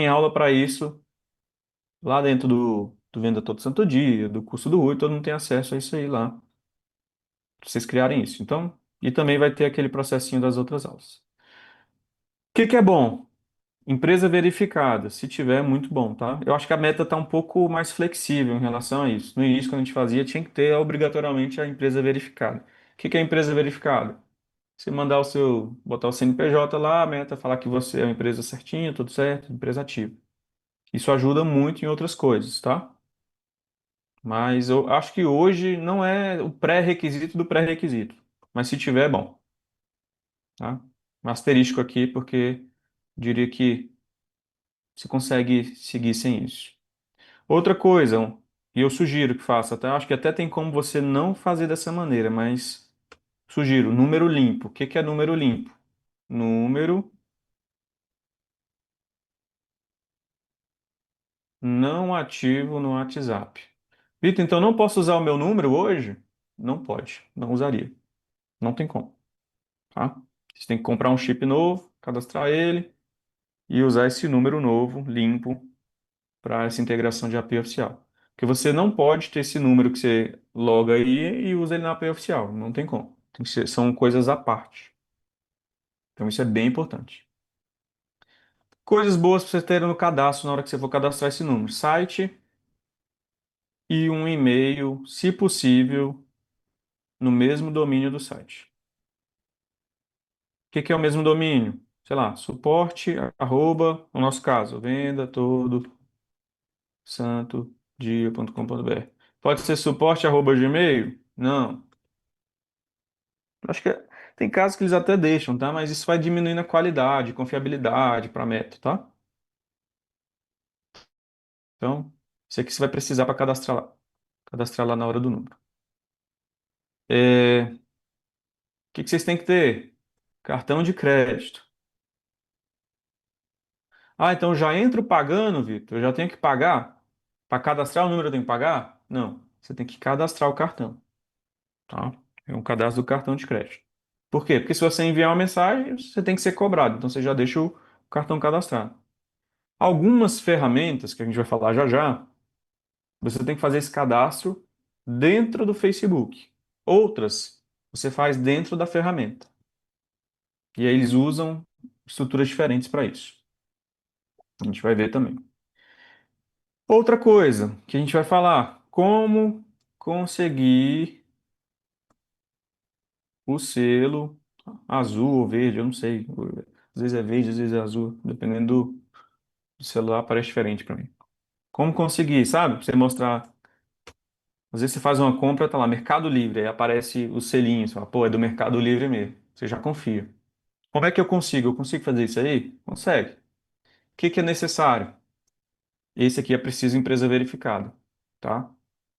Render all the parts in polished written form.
tem aula para isso lá dentro do Venda Todo Santo Dia, do curso do Rui, todo mundo tem acesso a isso aí lá, pra vocês criarem isso. Então, e também vai ter aquele processinho das outras aulas. O que que é bom? Empresa verificada, se tiver, é muito bom, tá? Eu acho que a meta está um pouco mais flexível em relação a isso. No início, quando a gente fazia, tinha que ter obrigatoriamente a empresa verificada. O que que é empresa verificada? Você mandar botar o CNPJ lá, a meta, falar que você é uma empresa certinha, tudo certo, empresa ativa. Isso ajuda muito em outras coisas, tá? Mas eu acho que hoje não é o pré-requisito do pré-requisito. Mas se tiver, é bom, tá? Um asterisco aqui, porque diria que você consegue seguir sem isso. Outra coisa, e eu sugiro que faça, tá? Acho que até tem como você não fazer dessa maneira, mas sugiro, número limpo. O que que é número limpo? Número não ativo no WhatsApp. Vitor, então não posso usar o meu número hoje? Não pode, não usaria. Não tem como, tá? Você tem que comprar um chip novo, cadastrar ele e usar esse número novo, limpo, para essa integração de API oficial. Porque você não pode ter esse número que você loga aí e usa ele na API oficial. Não tem como. São coisas à parte. Então isso é bem importante. Coisas boas para você ter no cadastro na hora que você for cadastrar esse número. Site e um e-mail, se possível, no mesmo domínio do site. O que que é o mesmo domínio? Sei lá, suporte, arroba, no nosso caso, venda todo santodia.com.br. Pode ser suporte arroba Gmail? Não. Acho que tem casos que eles até deixam, tá? Mas isso vai diminuindo a qualidade, confiabilidade para método, tá? Então, isso aqui você vai precisar para cadastrar lá. Cadastrar lá na hora do número. O que que vocês têm que ter? Cartão de crédito. Ah, então já entro pagando, Vitor. Eu já tenho que pagar? Para cadastrar o número eu tenho que pagar? Não. Você tem que cadastrar o cartão, tá? É um cadastro do cartão de crédito. Por quê? Porque se você enviar uma mensagem, você tem que ser cobrado. Então você já deixa o cartão cadastrado. Algumas ferramentas que a gente vai falar já já, você tem que fazer esse cadastro dentro do Facebook. Outras, você faz dentro da ferramenta. E aí eles usam estruturas diferentes para isso. A gente vai ver também. Outra coisa que a gente vai falar, como conseguir o selo azul ou verde, eu não sei. Às vezes é verde, às vezes é azul, dependendo do celular, parece diferente para mim. Como conseguir, sabe? Pra você mostrar. Às vezes você faz uma compra, tá lá, Mercado Livre, aí aparece o selinho, você fala, pô, é do Mercado Livre mesmo. Você já confia. Como é que eu consigo? Eu consigo fazer isso aí? Consegue. O que que é necessário? Esse aqui é preciso empresa verificada, tá?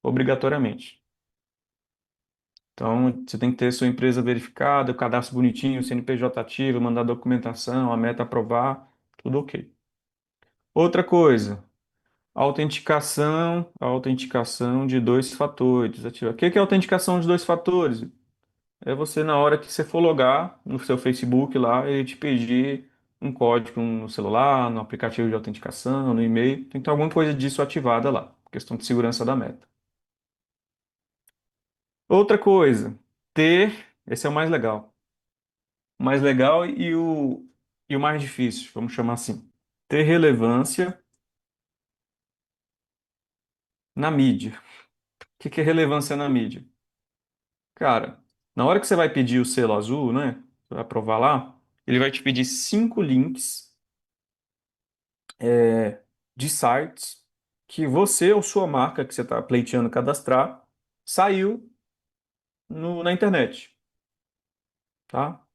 Obrigatoriamente. Então, você tem que ter sua empresa verificada, o cadastro bonitinho, o CNPJ ativo, mandar documentação, a meta aprovar, tudo ok. Outra coisa, autenticação de dois fatores. Ativa. O que que é autenticação de dois fatores? É você, na hora que você for logar no seu Facebook lá, ele te pedir um código no celular, no aplicativo de autenticação, no e-mail. Tem que ter alguma coisa disso ativada lá. Questão de segurança da meta. Outra coisa, esse é o mais legal. O mais legal e o mais difícil, vamos chamar assim. Ter relevância na mídia. O que que é relevância na mídia? Cara, na hora que você vai pedir o selo azul, né? Você vai aprovar lá, ele vai te pedir 5 links de sites que você ou sua marca que você está pleiteando cadastrar saiu na internet, tá?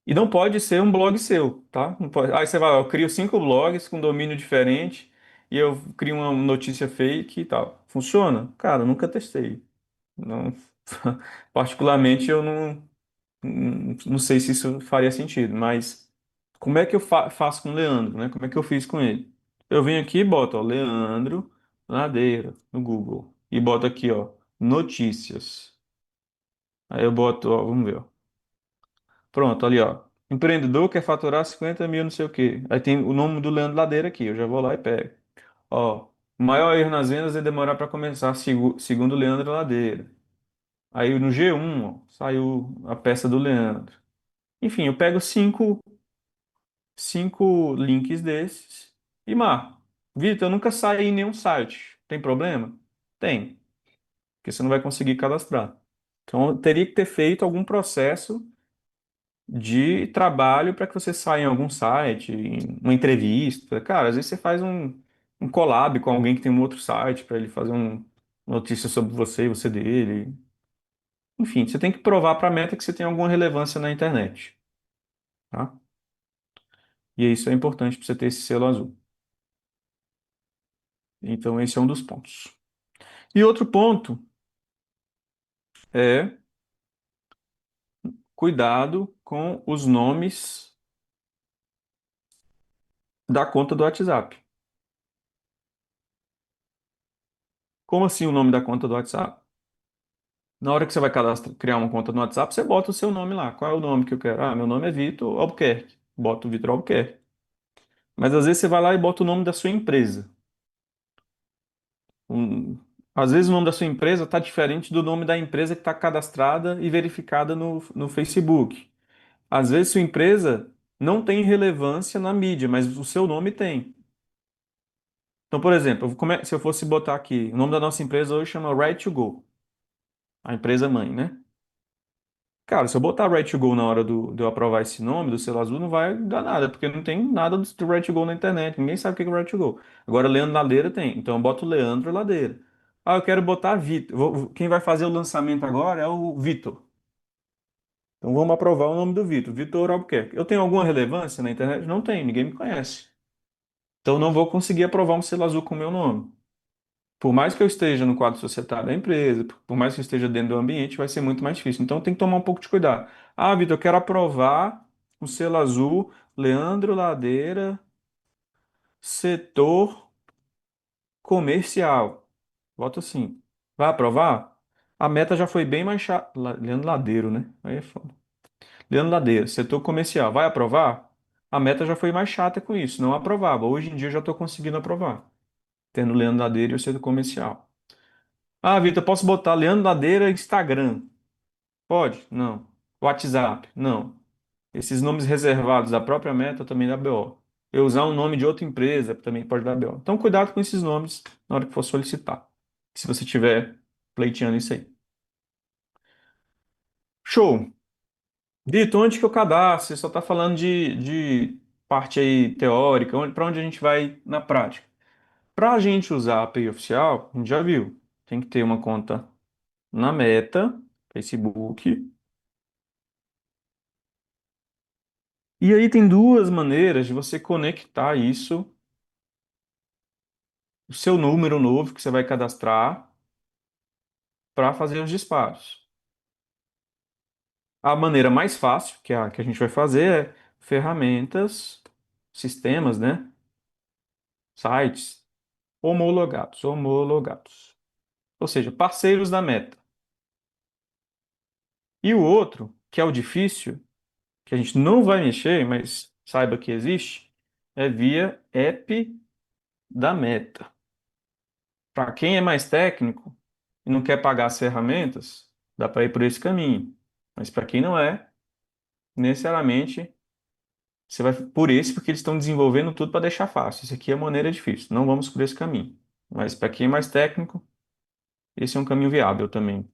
E não pode ser um blog seu, tá? Não pode. Aí você vai, eu crio 5 blogs com domínio diferente e eu crio uma notícia fake e tal. Funciona? Cara, eu nunca testei. Não, particularmente eu não sei se isso faria sentido, mas como é que eu faço com o Leandro, né? Como é que eu fiz com ele? Eu venho aqui e boto, ó, Leandro Ladeira no Google e boto aqui, ó, notícias. Aí eu boto, ó, vamos ver, ó. Pronto, ali, ó. Empreendedor quer faturar 50 mil, não sei o quê. Aí tem o nome do Leandro Ladeira aqui, eu já vou lá e pego. Ó, o maior erro nas vendas é demorar para começar, segundo o Leandro Ladeira. Aí no G1, ó, saiu a peça do Leandro. Enfim, eu pego cinco links desses e marco. Vitor, eu nunca saí em nenhum site. Tem problema? Tem, porque você não vai conseguir cadastrar. Então, eu teria que ter feito algum processo de trabalho para que você saia em algum site, em uma entrevista. Cara, às vezes você faz um collab com alguém que tem um outro site para ele fazer notícia sobre você e você dele. Enfim, você tem que provar para a meta que você tem alguma relevância na internet, tá? E isso é importante para você ter esse selo azul. Então, esse é um dos pontos. E outro ponto é cuidado com os nomes da conta do WhatsApp. Como assim o nome da conta do WhatsApp? Na hora que você vai criar uma conta no WhatsApp, você bota o seu nome lá. Qual é o nome que eu quero? Ah, meu nome é Vitor Albuquerque. Bota o Vitor Albuquerque. Mas às vezes você vai lá e bota o nome da sua empresa. Um- Às vezes o nome da sua empresa está diferente do nome da empresa que está cadastrada e verificada no Facebook. Às vezes sua empresa não tem relevância na mídia, mas o seu nome tem. Então, por exemplo, se eu fosse botar aqui, o nome da nossa empresa hoje chama Right to Go, a empresa mãe, né? Cara, se eu botar Right to Go na hora de eu aprovar esse nome do selo azul, não vai dar nada, porque não tem nada do Right to Go na internet. Ninguém sabe o que é Right to Go. Agora, Leandro Ladeira tem. Então, eu boto Leandro Ladeira. Ah, eu quero botar Vitor. Quem vai fazer o lançamento agora é o Vitor. Então, vamos aprovar o nome do Vitor. Vitor Albuquerque. Eu tenho alguma relevância na internet? Não tenho, ninguém me conhece. Então, não vou conseguir aprovar um selo azul com o meu nome. Por mais que eu esteja no quadro societário da empresa, por mais que eu esteja dentro do ambiente, vai ser muito mais difícil. Então tem que tomar um pouco de cuidado. Ah, Vitor, eu quero aprovar o selo azul Leandro Ladeira, setor comercial. Voto sim. Vai aprovar? A meta já foi bem mais chata. Leandro Ladeiro, né? Aí é foda. Leandro Ladeira, setor comercial. Vai aprovar? A meta já foi mais chata com isso. Não aprovava. Hoje em dia eu já estou conseguindo aprovar. Tendo o Leandro Ladeira e o setor comercial. Ah, Vitor, posso botar Leandro Ladeira Instagram? Pode? Não. WhatsApp? Não. Esses nomes reservados da própria meta também dá BO. Eu usar um nome de outra empresa também pode dar BO. Então, cuidado com esses nomes na hora que for solicitar. Se você tiver pleiteando isso aí. Show. Vitor, onde que eu cadastro? Você só está falando de parte aí teórica. Para onde a gente vai na prática? Para a gente usar a API oficial, a gente já viu. Tem que ter uma conta na Meta, Facebook. E aí tem duas maneiras de você conectar isso, o seu número novo que você vai cadastrar para fazer os disparos. A maneira mais fácil, que é a que a gente vai fazer, é ferramentas, sistemas, né? Sites homologados. Ou seja, parceiros da Meta. E o outro, que é o difícil, que a gente não vai mexer, mas saiba que existe, é via app da Meta. Para quem é mais técnico e não quer pagar as ferramentas, dá para ir por esse caminho. Mas para quem não é, necessariamente você vai por esse porque eles estão desenvolvendo tudo para deixar fácil. Isso aqui é maneira difícil. Não vamos por esse caminho. Mas para quem é mais técnico, esse é um caminho viável também.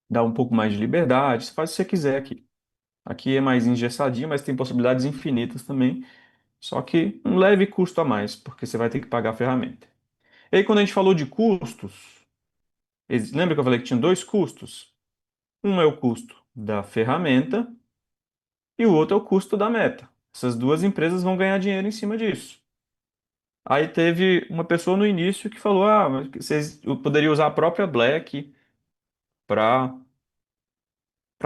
Dá um pouco mais de liberdade, você faz o que você quiser aqui. Aqui é mais engessadinho, mas tem possibilidades infinitas também. Só que um leve custo a mais, porque você vai ter que pagar a ferramenta. E aí, quando a gente falou de custos, lembra que eu falei que tinha dois custos? Um é o custo da ferramenta e o outro é o custo da meta. Essas duas empresas vão ganhar dinheiro em cima disso. Aí teve uma pessoa no início que falou: Ah, mas vocês poderiam usar a própria Black para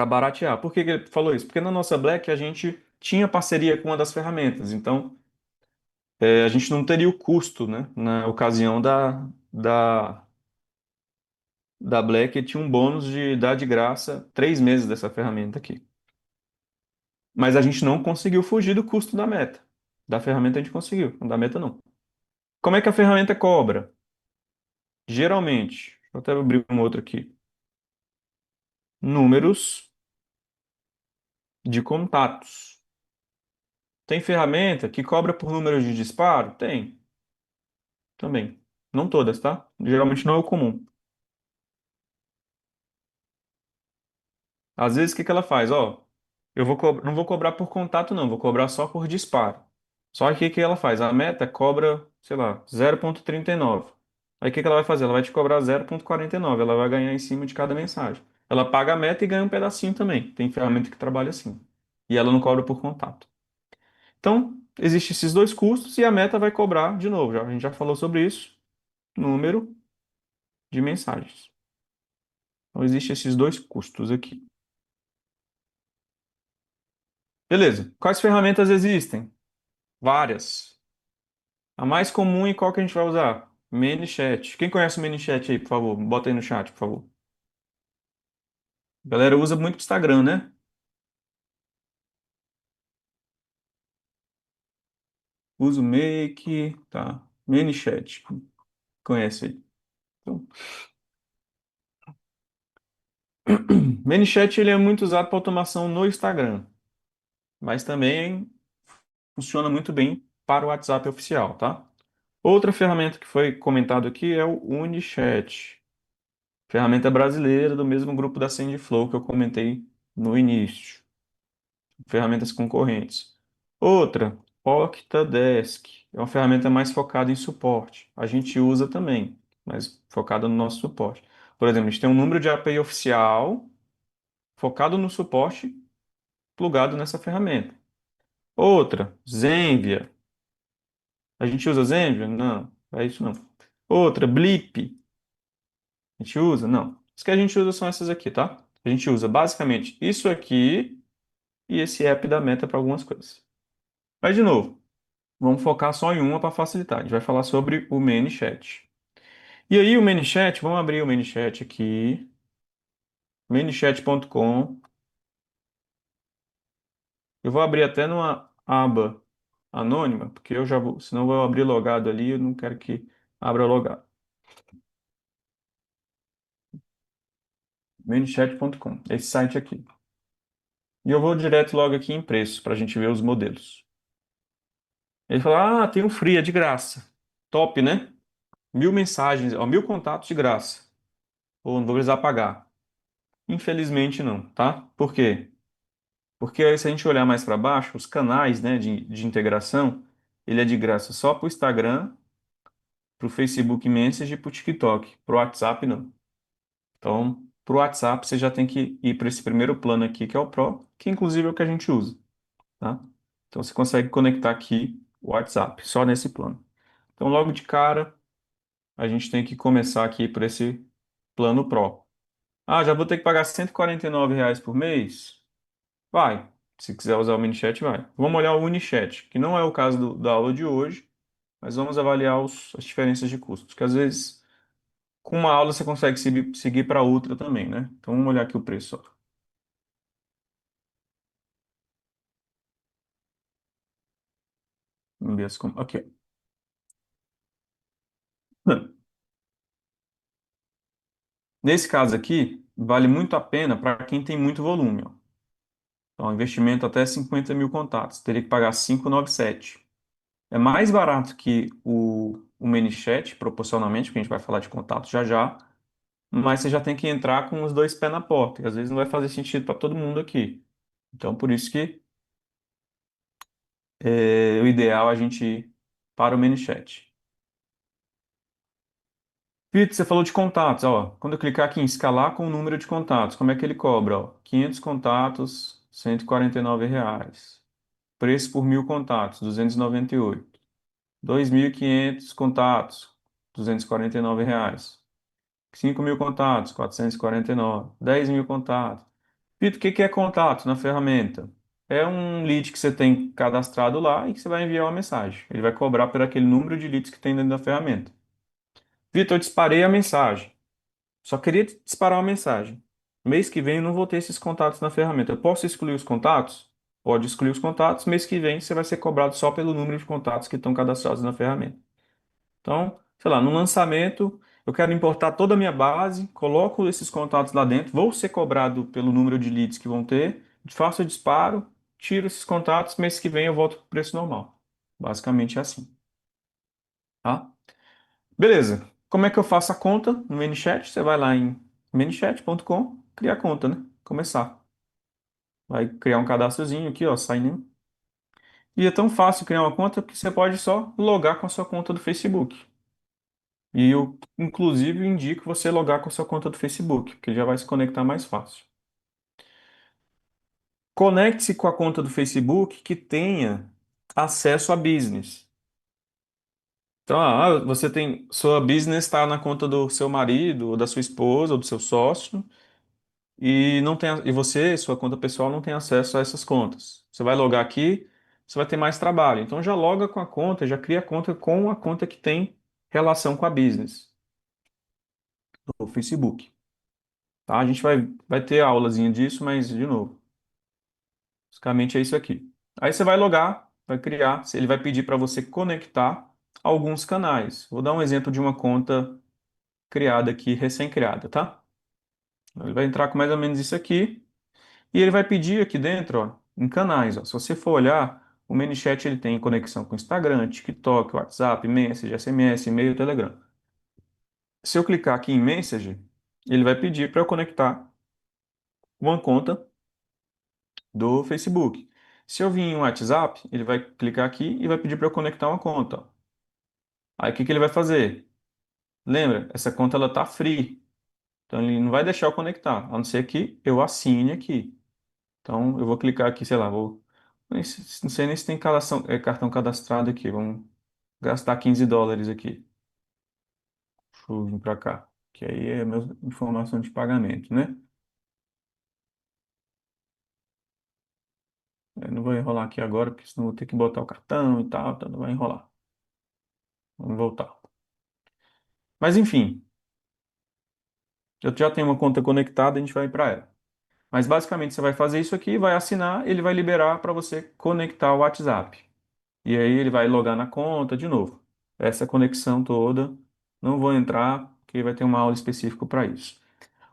baratear. Por que que ele falou isso? Porque na nossa Black a gente tinha parceria com uma das ferramentas, então a gente não teria o custo, né? Na ocasião da Black tinha um bônus de dar de graça 3 meses dessa ferramenta aqui. Mas a gente não conseguiu fugir do custo da meta. Da ferramenta a gente conseguiu, da meta não. Como é que a ferramenta cobra? Geralmente, vou até abrir um outro aqui. Números de contatos. Tem ferramenta que cobra por números de disparo? Tem, também. Não todas, tá? Geralmente não é o comum. Às vezes, o que que ela faz? Ó, não vou cobrar por contato, não, vou cobrar só por disparo. Só que o que que ela faz? A meta cobra, sei lá, 0,39. Aí o que que ela vai fazer? Ela vai te cobrar 0,49. Ela vai ganhar em cima de cada mensagem. Ela paga a meta e ganha um pedacinho também. Tem ferramenta que trabalha assim. E ela não cobra por contato. Então, existem esses dois custos e a meta vai cobrar de novo. A gente já falou sobre isso. Número de mensagens. Então, existem esses dois custos aqui. Beleza. Quais ferramentas existem? Várias. A mais comum e qual que a gente vai usar? ManyChat. Quem conhece o ManyChat aí, por favor? Bota aí no chat, por favor. A galera usa muito o Instagram, né? Usa o Make, tá. ManyChat. Conhece aí. Então, ManyChat ele é muito usado para automação no Instagram, mas também funciona muito bem para o WhatsApp oficial, tá? Outra ferramenta que foi comentado aqui é o UniChat, ferramenta brasileira do mesmo grupo da SendFlow que eu comentei no início. Ferramentas concorrentes. Outra, Octadesk, é uma ferramenta mais focada em suporte. A gente usa também, mas focada no nosso suporte. Por exemplo, a gente tem um número de API oficial focado no suporte plugado nessa ferramenta. Outra, Zenvia. A gente usa Zenvia? Não, é isso não. Outra, Blip. A gente usa? Não. As que a gente usa são essas aqui, tá? A gente usa basicamente isso aqui e esse app da Meta para algumas coisas. Mas, de novo, vamos focar só em uma para facilitar. A gente vai falar sobre o ManyChat. E aí, o ManyChat, vamos abrir o ManyChat aqui, manychat.com. Eu vou abrir até numa aba anônima, porque eu já vou, senão eu vou abrir logado ali, eu não quero que abra logado. Manychat.com, esse site aqui. E eu vou direto logo aqui em preço, para a gente ver os modelos. Ele fala, tem um free, é de graça. Top, né? 1.000 mensagens, ó, 1.000 contatos de graça. Ou não vou precisar pagar. Infelizmente não, tá? Por quê? Porque aí, se a gente olhar mais para baixo, os canais, né, de integração, ele é de graça só para o Instagram, para o Facebook Message e para o TikTok. Para o WhatsApp, não. Então, para o WhatsApp, você já tem que ir para esse primeiro plano aqui, que é o Pro, que inclusive é o que a gente usa, tá? Então, você consegue conectar aqui o WhatsApp, só nesse plano. Então, logo de cara, a gente tem que começar aqui por esse plano Pro. Ah, já vou ter que pagar R$ 149 por mês? Vai. Se quiser usar o MiniChat, vai. Vamos olhar o UniChat, que não é o caso da aula de hoje, mas vamos avaliar as diferenças de custos, que às vezes com uma aula você consegue seguir para outra também, né? Então vamos olhar aqui o preço. Ó. Vamos ver aqui. Ó. Nesse caso aqui, vale muito a pena para quem tem muito volume. Ó. Então, investimento até 50.000 contatos, teria que pagar 597. É mais barato que o ManyChat, proporcionalmente, porque a gente vai falar de contatos já já, mas você já tem que entrar com os dois pés na porta, que às vezes não vai fazer sentido para todo mundo aqui. Então, por isso que o ideal é a gente ir para o ManyChat. Vitor, você falou de contatos, ó. Quando eu clicar aqui em escalar com o número de contatos, como é que ele cobra? Ó? 500 contatos, R$ 149. Preço por 1.000 contatos, 298. 2.500 contatos, R$ 249. 5.000 contatos, 449. 10.000 contatos. Vitor, o que que é contato na ferramenta? É um lead que você tem cadastrado lá e que você vai enviar uma mensagem. Ele vai cobrar por aquele número de leads que tem dentro da ferramenta. Vitor, eu disparei a mensagem. Só queria disparar uma mensagem. Mês que vem eu não vou ter esses contatos na ferramenta. Eu posso excluir os contatos? pode excluir os contatos. Mês que vem você vai ser cobrado só pelo número de contatos que estão cadastrados na ferramenta. Então, sei lá, no lançamento, eu quero importar toda a minha base, coloco esses contatos lá dentro, vou ser cobrado pelo número de leads que vão ter, faço o disparo, tiro esses contatos, mês que vem eu volto para o preço normal. Basicamente é assim, tá? Beleza. Como é que eu faço a conta no ManyChat? Você vai lá em manychat.com, criar conta, né? Começar. Vai criar um cadastrozinho aqui, ó, sign in. E é tão fácil criar uma conta que você pode só logar com a sua conta do Facebook. E eu, inclusive, indico você logar com a sua conta do Facebook, porque já vai se conectar mais fácil. Conecte-se com a conta do Facebook que tenha acesso a business. Então, você tem, sua business está na conta do seu marido, ou da sua esposa, ou do seu sócio, e não tem, e você, sua conta pessoal, não tem acesso a essas contas. Você vai logar aqui, você vai ter mais trabalho. Então, já loga com a conta, já cria a conta com a conta que tem relação com a business do Facebook. Tá? A gente vai ter aulazinha disso, mas, de novo, basicamente é isso aqui. Aí você vai logar, vai criar, ele vai pedir para você conectar alguns canais. Vou dar um exemplo de uma conta criada aqui, recém-criada, tá? Ele vai entrar com mais ou menos isso aqui, e ele vai pedir aqui dentro, ó, em canais, ó. Se você for olhar, o ManyChat ele tem conexão com Instagram, TikTok, WhatsApp, Messenger, SMS, e-mail, Telegram. Se eu clicar aqui em Messenger, ele vai pedir para eu conectar uma conta do Facebook. Se eu vir em um WhatsApp, ele vai clicar aqui e vai pedir para eu conectar uma conta. Aí o que que ele vai fazer? Lembra, essa conta ela tá free, então ele não vai deixar eu conectar, a não ser que eu assine aqui. Então eu vou clicar aqui, sei lá, não sei nem se tem cartão cadastrado aqui. Vamos gastar US$ 15 aqui. Deixa eu vir para cá, que aí é a minha informação de pagamento, né? Eu não vou enrolar aqui agora, porque senão eu vou ter que botar o cartão e tal, então não vai enrolar. Vamos voltar. Mas enfim, eu já tenho uma conta conectada, a gente vai para ela. Mas basicamente você vai fazer isso aqui, vai assinar, ele vai liberar para você conectar o WhatsApp. E aí ele vai logar na conta de novo. Essa conexão toda, não vou entrar, porque vai ter uma aula específica para isso.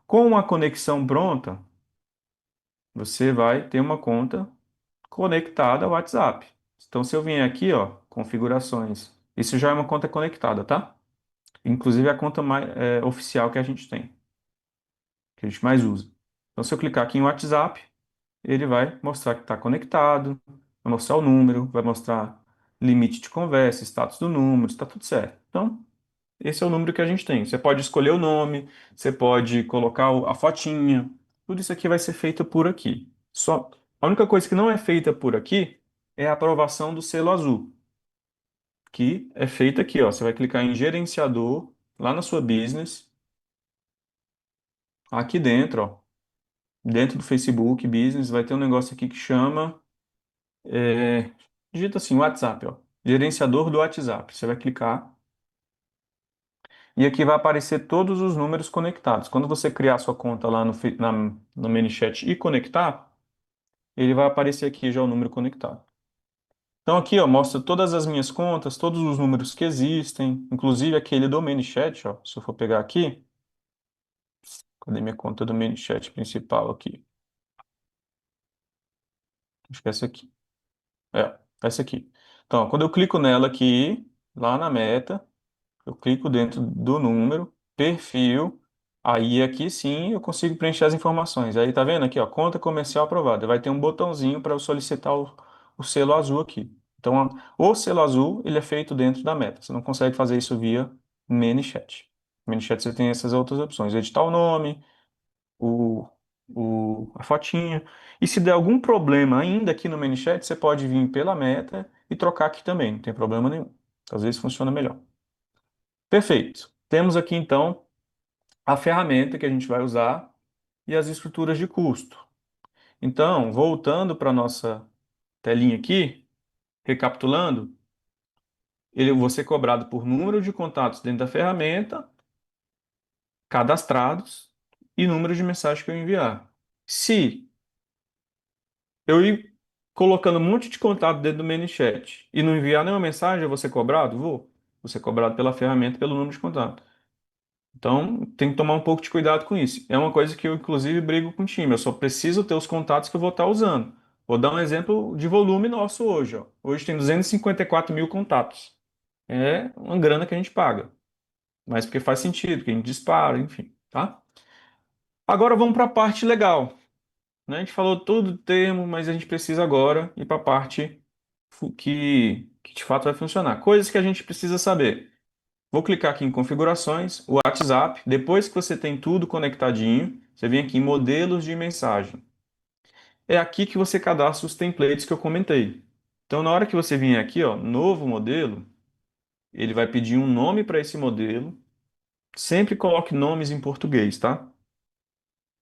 Com a conexão pronta, você vai ter uma conta conectada ao WhatsApp. Então, se eu vier aqui, ó, configurações, isso já é uma conta conectada, tá? Inclusive é a conta mais, oficial que a gente tem, que a gente mais usa. Então, se eu clicar aqui em WhatsApp, ele vai mostrar que está conectado, vai mostrar o número, vai mostrar limite de conversa, status do número, está tudo certo. Então, esse é o número que a gente tem. Você pode escolher o nome, você pode colocar a fotinha, tudo isso aqui vai ser feito por aqui. Só a única coisa que não é feita por aqui é a aprovação do selo azul, que é feita aqui, ó. Você vai clicar em gerenciador, lá na sua business, aqui dentro, ó, dentro do Facebook Business, vai ter um negócio aqui que chama digita assim, WhatsApp, ó. Gerenciador do WhatsApp. Você vai clicar e aqui vai aparecer todos os números conectados. Quando você criar sua conta lá no ManyChat e conectar, ele vai aparecer aqui já o número conectado. Então aqui, ó, mostra todas as minhas contas, todos os números que existem, inclusive aquele do ManyChat, ó. Se eu for pegar aqui, cadê minha conta do ManyChat principal aqui? Acho que é essa aqui. Essa aqui. Então, quando eu clico nela aqui, lá na meta, eu clico dentro do número, perfil, aí aqui sim eu consigo preencher as informações. Aí tá vendo aqui, ó, conta comercial aprovada. Vai ter um botãozinho para eu solicitar o selo azul aqui. Então, o selo azul, ele é feito dentro da meta. Você não consegue fazer isso via ManyChat. ManyChat você tem essas outras opções, editar o nome, o, a fotinha. E se der algum problema ainda aqui no ManyChat, você pode vir pela meta e trocar aqui também, não tem problema nenhum. Às vezes funciona melhor. Perfeito. Temos aqui então a ferramenta que a gente vai usar e as estruturas de custo. Então, voltando para a nossa telinha aqui, recapitulando, eu vou ser cobrado por número de contatos dentro da ferramenta, cadastrados e número de mensagens que eu enviar. Se eu ir colocando um monte de contato dentro do ManyChat e não enviar nenhuma mensagem, eu vou ser cobrado? Vou. Vou ser cobrado pela ferramenta, pelo número de contato. Então, tem que tomar um pouco de cuidado com isso. É uma coisa que eu, inclusive, brigo com o time. Eu só preciso ter os contatos que eu vou estar usando. Vou dar um exemplo de volume nosso hoje, ó. Hoje tem 254 mil contatos. É uma grana que a gente paga. Mas porque faz sentido, que a gente dispara, enfim, tá? Agora vamos para a parte legal, né? A gente falou todo o termo, mas a gente precisa agora ir para a parte que de fato vai funcionar. Coisas que a gente precisa saber. Vou clicar aqui em configurações, o WhatsApp. Depois que você tem tudo conectadinho, você vem aqui em modelos de mensagem. É aqui que você cadastra os templates que eu comentei. Então, na hora que você vier aqui, ó, novo modelo, ele vai pedir um nome para esse modelo. Sempre coloque nomes em português, tá?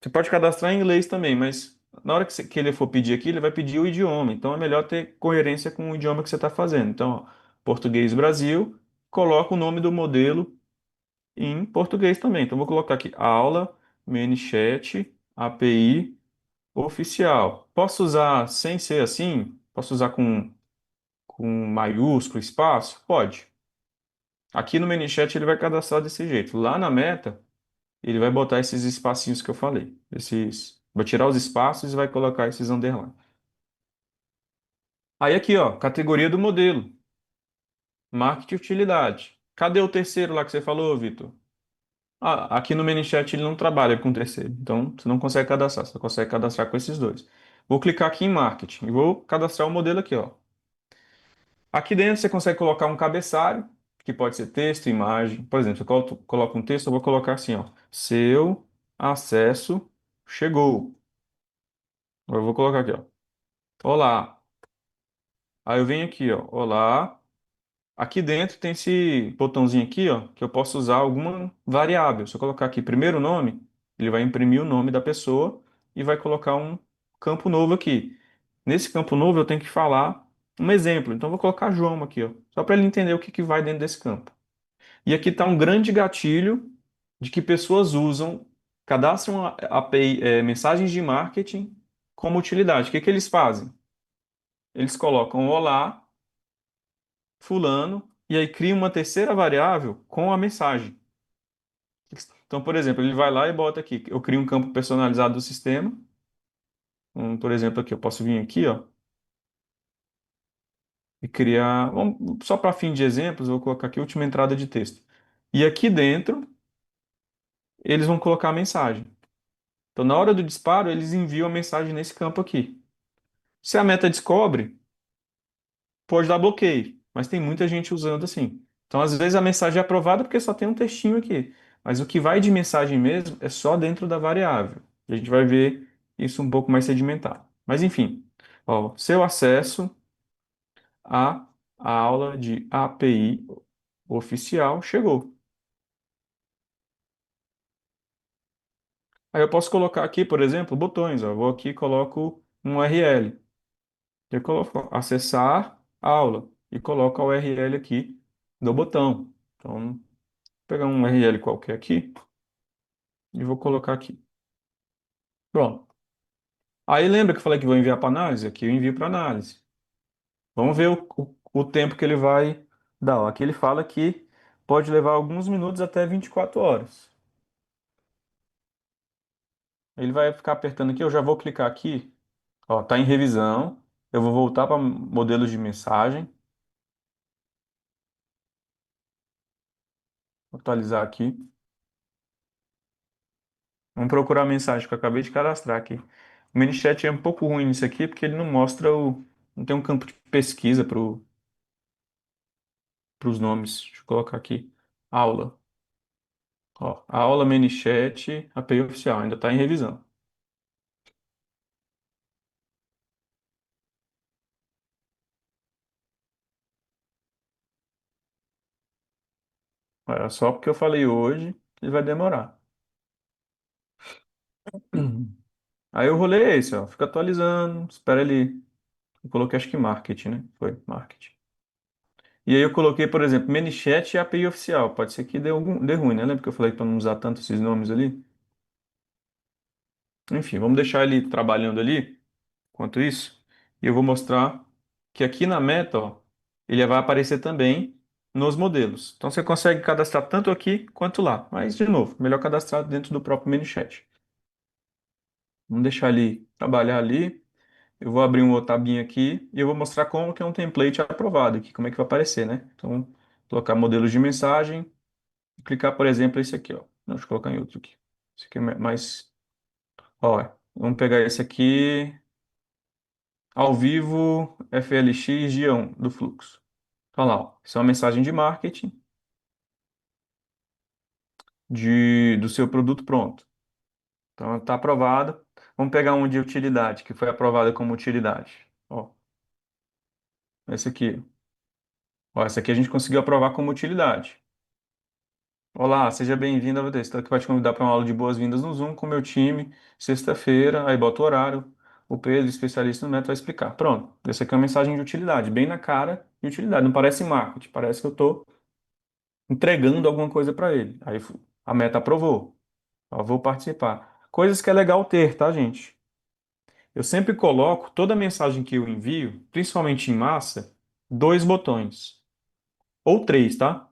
Você pode cadastrar em inglês também, mas na hora que ele for pedir aqui, ele vai pedir o idioma. Então, é melhor ter coerência com o idioma que você está fazendo. Então, ó, português Brasil, coloca o nome do modelo em português também. Então, vou colocar aqui aula, ManyChat, API oficial. Posso usar sem ser assim? Posso usar com maiúsculo, espaço? Pode. Aqui no ManyChat ele vai cadastrar desse jeito. Lá na meta, ele vai botar esses espacinhos que eu falei. Vai tirar os espaços e vai colocar esses underline. Aí aqui, ó, categoria do modelo, marketing e utilidade. Cadê o terceiro lá que você falou, Vitor? Ah, aqui no ManyChat ele não trabalha com terceiro, então você não consegue cadastrar, você consegue cadastrar com esses dois. Vou clicar aqui em marketing e vou cadastrar o modelo aqui, ó. Aqui dentro você consegue colocar um cabeçalho, que pode ser texto, imagem. Por exemplo, coloca um texto, eu vou colocar assim, ó. Seu acesso chegou. Eu vou colocar aqui, ó. Olá. Aí eu venho aqui, ó. Olá. Aqui dentro tem esse botãozinho aqui, ó, que eu posso usar alguma variável. Se eu colocar aqui primeiro nome, ele vai imprimir o nome da pessoa e vai colocar um campo novo aqui. Nesse campo novo eu tenho que falar um exemplo. Então eu vou colocar João aqui, ó, só para ele entender o que que vai dentro desse campo. E aqui está um grande gatilho de que pessoas usam, cadastram API, mensagens de marketing como utilidade. O que que eles fazem? Eles colocam olá fulano, e aí cria uma terceira variável com a mensagem. Então, por exemplo, ele vai lá e bota aqui, eu crio um campo personalizado do sistema. Por exemplo, aqui, eu posso vir aqui, ó, e criar, só para fim de exemplos, eu vou colocar aqui última entrada de texto. E aqui dentro, eles vão colocar a mensagem. Então, na hora do disparo, eles enviam a mensagem nesse campo aqui. Se a meta descobre, pode dar bloqueio, mas tem muita gente usando assim. Então, às vezes a mensagem é aprovada porque só tem um textinho aqui, mas o que vai de mensagem mesmo é só dentro da variável. E a gente vai ver isso um pouco mais sedimentado. Mas enfim, ó, seu acesso à aula de API oficial chegou. Aí eu posso colocar aqui, por exemplo, botões. Ó, eu vou aqui e coloco um URL. Eu coloco acessar aula e coloco a URL aqui do botão. Então, vou pegar um URL qualquer aqui e vou colocar aqui. Pronto. Aí lembra que eu falei que vou enviar para análise? Aqui eu envio para análise. Vamos ver o tempo que ele vai dar. Ó, aqui ele fala que pode levar alguns minutos até 24 horas. Ele vai ficar apertando aqui, eu já vou clicar aqui. Ó, tá em revisão. Eu vou voltar para modelos de mensagem. Vou atualizar aqui. Vamos procurar a mensagem que eu acabei de cadastrar aqui. O ManyChat é um pouco ruim nisso aqui porque ele não mostra o. Não tem um campo de pesquisa para os nomes. Deixa eu colocar aqui. Aula. Ó, aula ManyChat, API oficial, ainda está em revisão. É só porque eu falei hoje, ele vai demorar. Aí o rolê é esse, ó. Fica atualizando, espera ele. Eu coloquei acho que marketing, né? Foi, marketing. E aí eu coloquei, por exemplo, ManyChat e API oficial. Pode ser que dê ruim, né? Lembra que eu falei para não usar tanto esses nomes ali? Enfim, vamos deixar ele trabalhando ali. Enquanto isso. E eu vou mostrar que aqui na meta, ó, ele vai aparecer também nos modelos. Então você consegue cadastrar tanto aqui quanto lá. Mas, de novo, melhor cadastrar dentro do próprio menu chat. Vamos deixar ele trabalhar ali. Eu vou abrir um outro tabinho aqui e eu vou mostrar como que é um template aprovado aqui, como é que vai aparecer, né? Então, colocar modelos de mensagem, clicar, por exemplo, esse aqui, ó. Não, deixa eu colocar em outro aqui. Esse aqui é mais, ó, vamos pegar esse aqui, ao vivo, FLX dia 1 do fluxo. Então lá, ó, isso é uma mensagem de marketing do seu produto pronto. Então, está aprovado. Vamos pegar um de utilidade, que foi aprovado como utilidade. Ó, esse aqui. Ó, esse aqui a gente conseguiu aprovar como utilidade. Olá, seja bem-vindo a VT. Estou aqui para te convidar para uma aula de boas-vindas no Zoom com o meu time, sexta-feira, aí bota o horário, o Pedro, especialista no método, vai explicar. Pronto, essa aqui é uma mensagem de utilidade, bem na cara de utilidade, não parece marketing, parece que eu estou entregando alguma coisa para ele. Aí a meta aprovou, eu vou participar. Coisas que é legal ter, tá, gente? Eu sempre coloco toda mensagem que eu envio, principalmente em massa, dois botões, ou três, tá?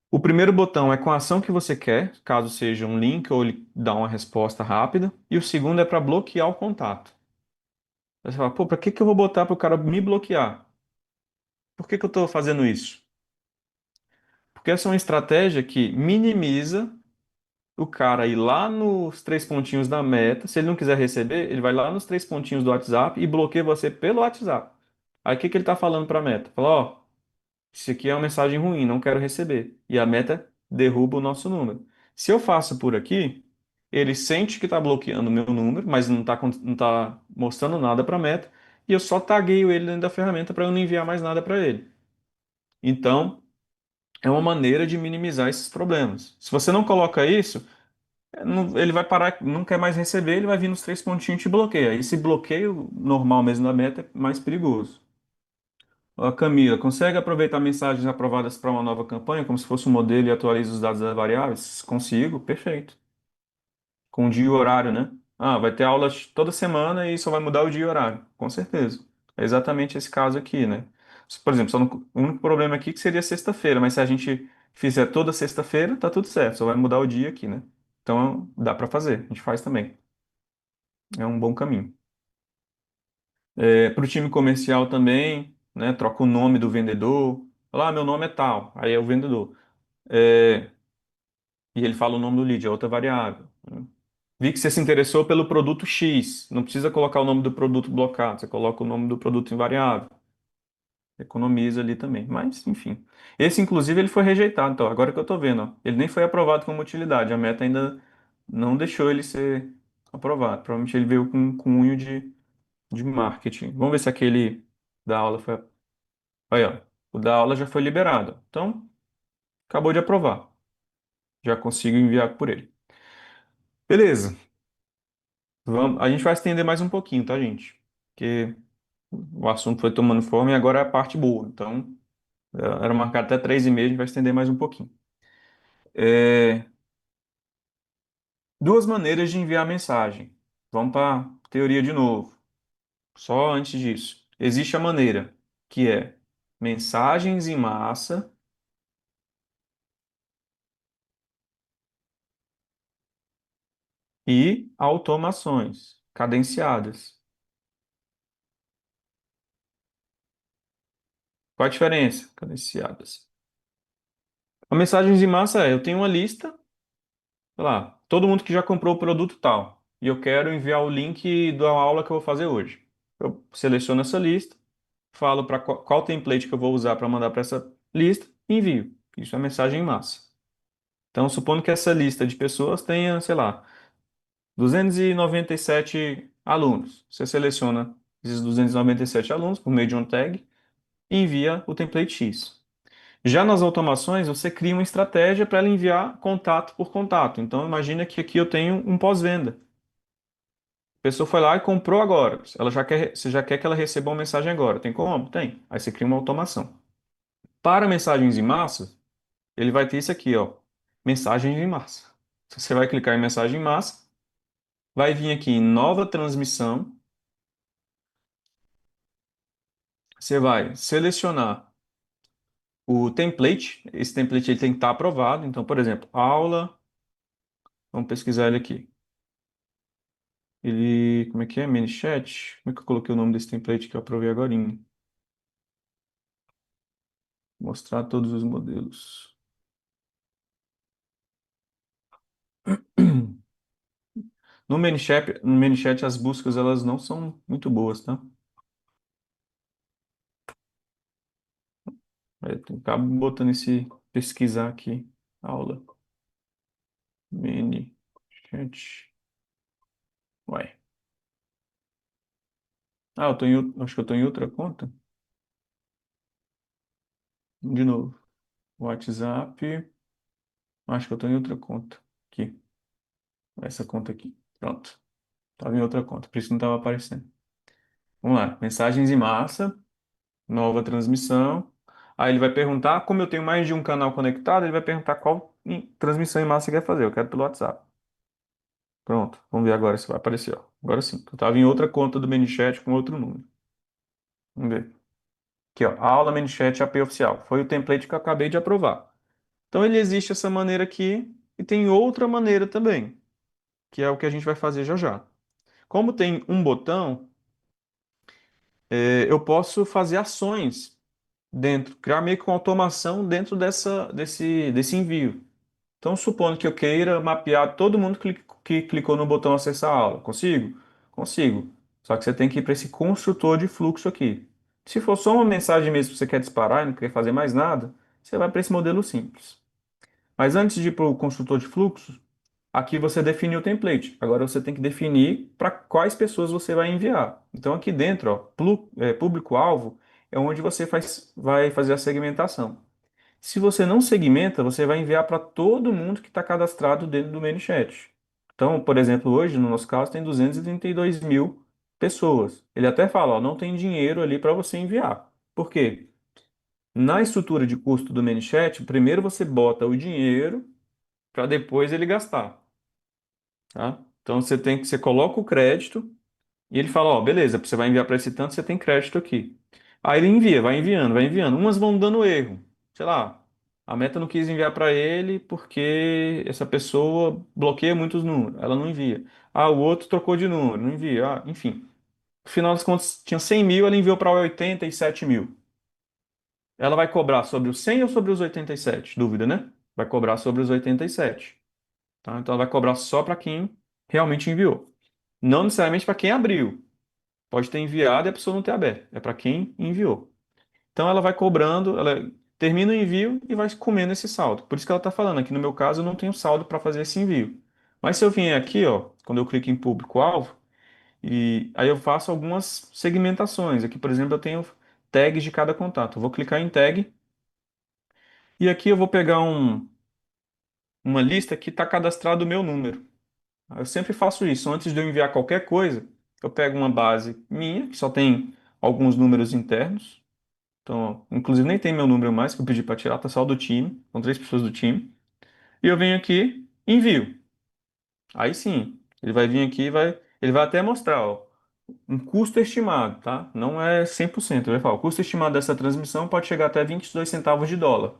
O primeiro botão é com a ação que você quer, caso seja um link ou ele dá uma resposta rápida. E o segundo é para bloquear o contato. Aí você fala, pô, para que que eu vou botar para o cara me bloquear? Por que que eu estou fazendo isso? Porque essa é uma estratégia que minimiza o cara ir lá nos três pontinhos da meta. Se ele não quiser receber, ele vai lá nos três pontinhos do WhatsApp e bloqueia você pelo WhatsApp. Aí o que que ele está falando para a meta? Fala, ó, isso aqui é uma mensagem ruim, não quero receber. E a meta derruba o nosso número. Se eu faço por aqui, ele sente que está bloqueando o meu número, mas não tá mostrando nada para a meta, e eu só tagueio ele dentro da ferramenta para eu não enviar mais nada para ele. Então, é uma maneira de minimizar esses problemas. Se você não coloca isso, ele vai parar, não quer mais receber, ele vai vir nos três pontinhos e te bloqueia. Esse bloqueio normal mesmo da meta é mais perigoso. Ó, Camila, consegue aproveitar mensagens aprovadas para uma nova campanha, como se fosse um modelo e atualiza os dados das variáveis? Consigo, perfeito. Com dia e horário, né? Ah, vai ter aulas toda semana e só vai mudar o dia e horário. Com certeza. É exatamente esse caso aqui, né? Por exemplo, o único problema aqui que seria sexta-feira, mas se a gente fizer toda sexta-feira, tá tudo certo, só vai mudar o dia aqui, né? Então dá para fazer, a gente faz também. É um bom caminho. Para o time comercial também, né? Troca o nome do vendedor. Fala, meu nome é tal. Aí é o vendedor. É, e ele fala o nome do lead, é outra variável, né? Vi que você se interessou pelo produto X. Não precisa colocar o nome do produto blocado, você coloca o nome do produto em variável. Economiza ali também. Mas, enfim. Esse, inclusive, ele foi rejeitado. Então, agora que eu estou vendo, ó, ele nem foi aprovado como utilidade. A meta ainda não deixou ele ser aprovado. Provavelmente ele veio com um cunho de marketing. Vamos ver se aquele da aula foi. Aí, ó. O da aula já foi liberado. Então, acabou de aprovar. Já consigo enviar por ele. Beleza. A gente vai estender mais um pouquinho, tá, gente? Porque o assunto foi tomando forma e agora é a parte boa. Então, era marcado até 3h30, a gente vai estender mais um pouquinho. É, duas maneiras de enviar mensagem. Vamos para a teoria de novo. Só antes disso. Existe a maneira que é mensagens em massa e automações cadenciadas. Qual a diferença? Cadenciadas. A mensagens em massa é, eu tenho uma lista, sei lá, todo mundo que já comprou o produto tal, e eu quero enviar o link da aula que eu vou fazer hoje. Eu seleciono essa lista, falo para qual template que eu vou usar para mandar para essa lista e envio. Isso é mensagem em massa. Então, supondo que essa lista de pessoas tenha, sei lá, 297 alunos. Você seleciona esses 297 alunos por meio de um tag e envia o template X. Já nas automações, você cria uma estratégia para ela enviar contato por contato. Então, imagina que aqui eu tenho um pós-venda. A pessoa foi lá e comprou agora. Você já quer que ela receba uma mensagem agora. Tem como? Tem. Aí você cria uma automação. Para mensagens em massa, ele vai ter isso aqui, ó. Mensagens em massa. Você vai clicar em mensagem em massa, vai vir aqui em nova transmissão Você vai selecionar o template. Esse template ele tem que estar aprovado. Então, por exemplo, aula, vamos pesquisar ele aqui. Ele, como é que é? ManyChat? Como é que eu coloquei o nome desse template que eu aprovei agora? Mostrar todos os modelos. No ManyChat as buscas elas não são muito boas, tá? Eu acabo botando esse pesquisar aqui. Aula. ManyChat. Uai. Ah, acho que eu tô em outra conta. De novo. WhatsApp. Acho que eu tô em outra conta. Aqui. Essa conta aqui. Pronto. Tava em outra conta, por isso que não estava aparecendo. Vamos lá. Mensagens em massa. Nova transmissão. Aí ele vai perguntar, como eu tenho mais de um canal conectado, ele vai perguntar qual transmissão em massa você quer fazer. Eu quero pelo WhatsApp. Pronto. Vamos ver agora se vai aparecer. Ó. Agora sim. Eu estava em outra conta do ManyChat com outro número. Vamos ver. Aqui, ó. Aula ManyChat API oficial. Foi o template que eu acabei de aprovar. Então ele existe essa maneira aqui e tem outra maneira também, que é o que a gente vai fazer já já. Como tem um botão, eu posso fazer ações dentro, criar meio que uma automação dentro desse envio. Então, supondo que eu queira mapear todo mundo que clicou no botão acessar a aula. Consigo? Consigo. Só que você tem que ir para esse construtor de fluxo aqui. Se for só uma mensagem mesmo que você quer disparar e não quer fazer mais nada, você vai para esse modelo simples. Mas antes de ir para o construtor de fluxos, aqui você definiu o template. Agora você tem que definir para quais pessoas você vai enviar. Então aqui dentro, ó, público-alvo é onde você vai fazer a segmentação. Se você não segmenta, você vai enviar para todo mundo que está cadastrado dentro do ManyChat. Então, por exemplo, hoje, no nosso caso, tem 232 mil pessoas. Ele até fala, ó, não tem dinheiro ali para você enviar. Por quê? Na estrutura de custo do ManyChat, primeiro você bota o dinheiro para depois ele gastar, tá? Então você coloca o crédito e ele fala, ó, beleza, você vai enviar para esse tanto, você tem crédito aqui. Aí ele envia, vai enviando, vai enviando. Umas vão dando erro. Sei lá, a Meta não quis enviar para ele porque essa pessoa bloqueia muitos números, ela não envia. Ah, o outro trocou de número, não envia. Ah, enfim. No final das contas, tinha 100 mil, ela enviou para 87 mil. Ela vai cobrar sobre os 100 ou sobre os 87? Dúvida, né? Vai cobrar sobre os 87. Tá? Então ela vai cobrar só para quem realmente enviou. Não necessariamente para quem abriu. Pode ter enviado e a pessoa não ter aberto. É para quem enviou. Então ela vai cobrando, ela termina o envio e vai comendo esse saldo. Por isso que ela está falando aqui, no meu caso, eu não tenho saldo para fazer esse envio. Mas se eu vier aqui, ó, quando eu clico em público-alvo, e aí eu faço algumas segmentações. Aqui, por exemplo, eu tenho tags de cada contato. Eu vou clicar em tag e aqui eu vou pegar uma lista que está cadastrado o meu número. Eu sempre faço isso. Antes de eu enviar qualquer coisa, eu pego uma base minha, que só tem alguns números internos. Então, inclusive nem tem meu número mais, que eu pedi para tirar, tá só do time. São três pessoas do time. E eu venho aqui, envio. Aí sim, ele vai vir aqui ele vai até mostrar, ó, um custo estimado, tá? Não é 100%. Ele vai falar, o custo estimado dessa transmissão pode chegar até 22 centavos de dólar.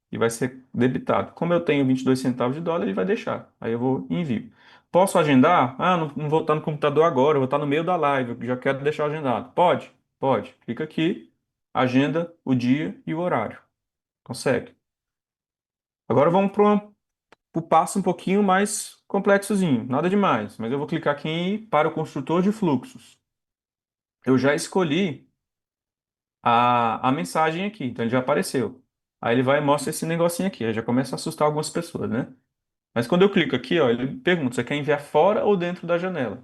E vai ser debitado. Como eu tenho 22 centavos de dólar, ele vai deixar. Aí eu vou e envio. Posso agendar? Ah, não vou estar no computador agora, eu vou estar no meio da live, eu já quero deixar agendado. Pode? Pode. Clica aqui, agenda o dia e o horário. Consegue. Agora vamos para o passo um pouquinho mais complexozinho. Nada demais, mas eu vou clicar aqui para o construtor de fluxos. Eu já escolhi a mensagem aqui, então ele já apareceu. Aí ele vai e mostra esse negocinho aqui, aí já começa a assustar algumas pessoas, né? Mas quando eu clico aqui, ó, ele pergunta, você quer enviar fora ou dentro da janela?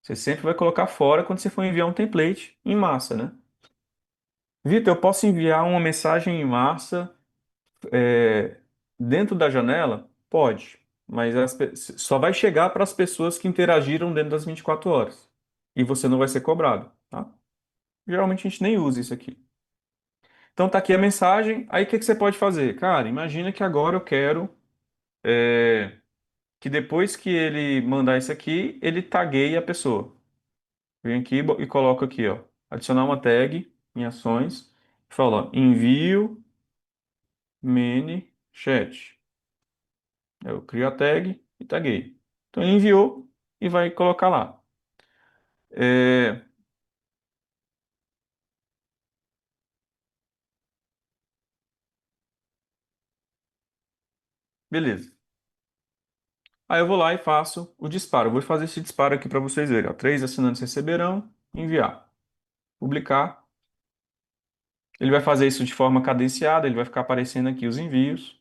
Você sempre vai colocar fora quando você for enviar um template em massa, né? Vitor, eu posso enviar uma mensagem em massa é, dentro da janela? Pode, mas só vai chegar para as pessoas que interagiram dentro das 24 horas. E você não vai ser cobrado, tá? Geralmente a gente nem usa isso aqui. Então tá aqui a mensagem, aí o que que você pode fazer? Cara, imagina que agora eu quero é, que depois que ele mandar isso aqui, ele tagueie a pessoa. Vem aqui e coloco aqui, ó, adicionar uma tag. em ações, e falo, ó, envio, many, chat. Eu crio a tag e taguei. Então ele enviou e vai colocar lá. É, beleza. Aí eu vou lá e faço o disparo. Eu vou fazer esse disparo aqui para vocês verem. Ó. Três assinantes receberão, enviar, publicar. Ele vai fazer isso de forma cadenciada, ele vai ficar aparecendo aqui os envios.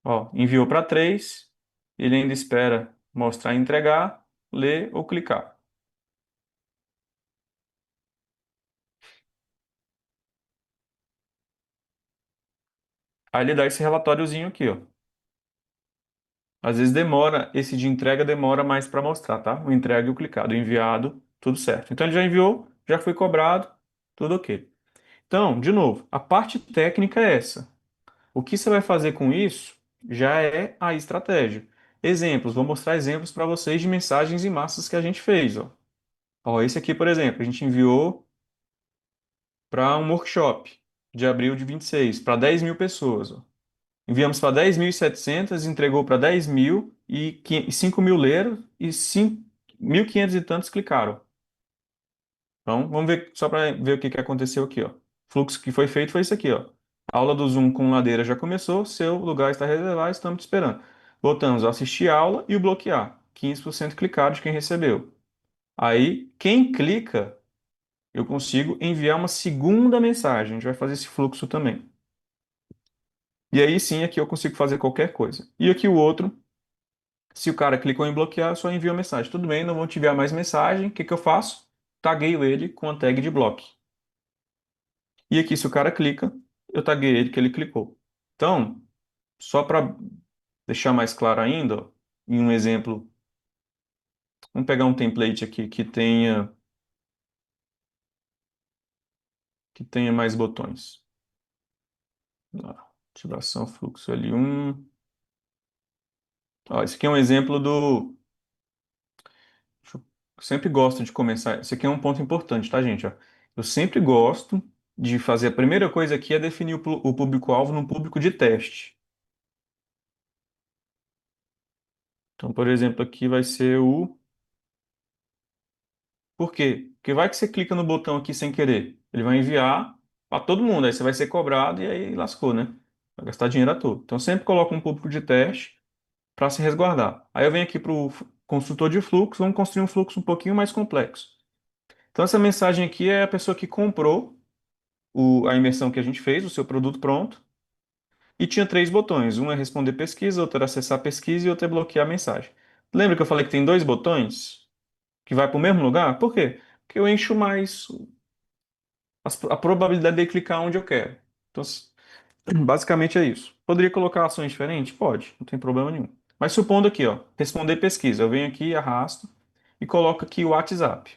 Ó, enviou para três, ele ainda espera mostrar e entregar, ler ou clicar. Aí ele dá esse relatóriozinho aqui, ó. Às vezes demora, esse de entrega demora mais para mostrar, tá? O entregue e o clicado, o enviado, tudo certo. Então ele já enviou, já foi cobrado, tudo ok. Então, de novo, a parte técnica é essa. O que você vai fazer com isso já é a estratégia. Exemplos, vou mostrar exemplos para vocês de mensagens em massas que a gente fez, ó. Ó, esse aqui, por exemplo, a gente enviou para um workshop de abril de 26 para 10 mil pessoas, ó. Enviamos para 10.700, entregou para 10 mil e 5 mil leram e 1.500 e tantos clicaram. Então, vamos ver só para ver o que que aconteceu aqui, ó. O fluxo que foi feito foi isso aqui, ó. A aula do Zoom com ladeira já começou, seu lugar está reservado, estamos te esperando. Botamos assistir a aula e o bloquear. 15% clicado de quem recebeu. Aí, quem clica, eu consigo enviar uma segunda mensagem. A gente vai fazer esse fluxo também. E aí sim, aqui eu consigo fazer qualquer coisa. E aqui o outro, se o cara clicou em bloquear, eu só envio a mensagem. Tudo bem, não vou te enviar mais mensagem. O que que eu faço? Tagueio ele com a tag de block. E aqui, se o cara clica, eu taguei ele que ele clicou. Então, só para deixar mais claro ainda, ó, em um exemplo, vamos pegar um template aqui que tenha mais botões. Ó, ativação, fluxo L1. Ó, esse aqui é um exemplo do. Eu sempre gosto de começar. Esse aqui é um ponto importante, tá, gente? Ó, eu sempre gosto de fazer. A primeira coisa aqui é definir o público-alvo num público de teste. Então, por exemplo, aqui vai ser o. Por quê? Porque vai que você clica no botão aqui sem querer. Ele vai enviar para todo mundo. Aí você vai ser cobrado e aí lascou, né? Vai gastar dinheiro à toa. Então, sempre coloca um público de teste para se resguardar. Aí eu venho aqui para o consultor de fluxo. Vamos construir um fluxo um pouquinho mais complexo. Então, essa mensagem aqui é a pessoa que comprou a imersão que a gente fez, o seu produto pronto, e tinha três botões. Um é responder pesquisa, outro é acessar pesquisa e outro é bloquear a mensagem. Lembra que eu falei que tem dois botões que vai para o mesmo lugar? Por quê? Porque eu encho mais a probabilidade de clicar onde eu quero. Então, basicamente é isso. Poderia colocar ações diferentes? Pode, não tem problema nenhum. Mas supondo aqui, ó, responder pesquisa, eu venho aqui, arrasto e coloco aqui o WhatsApp.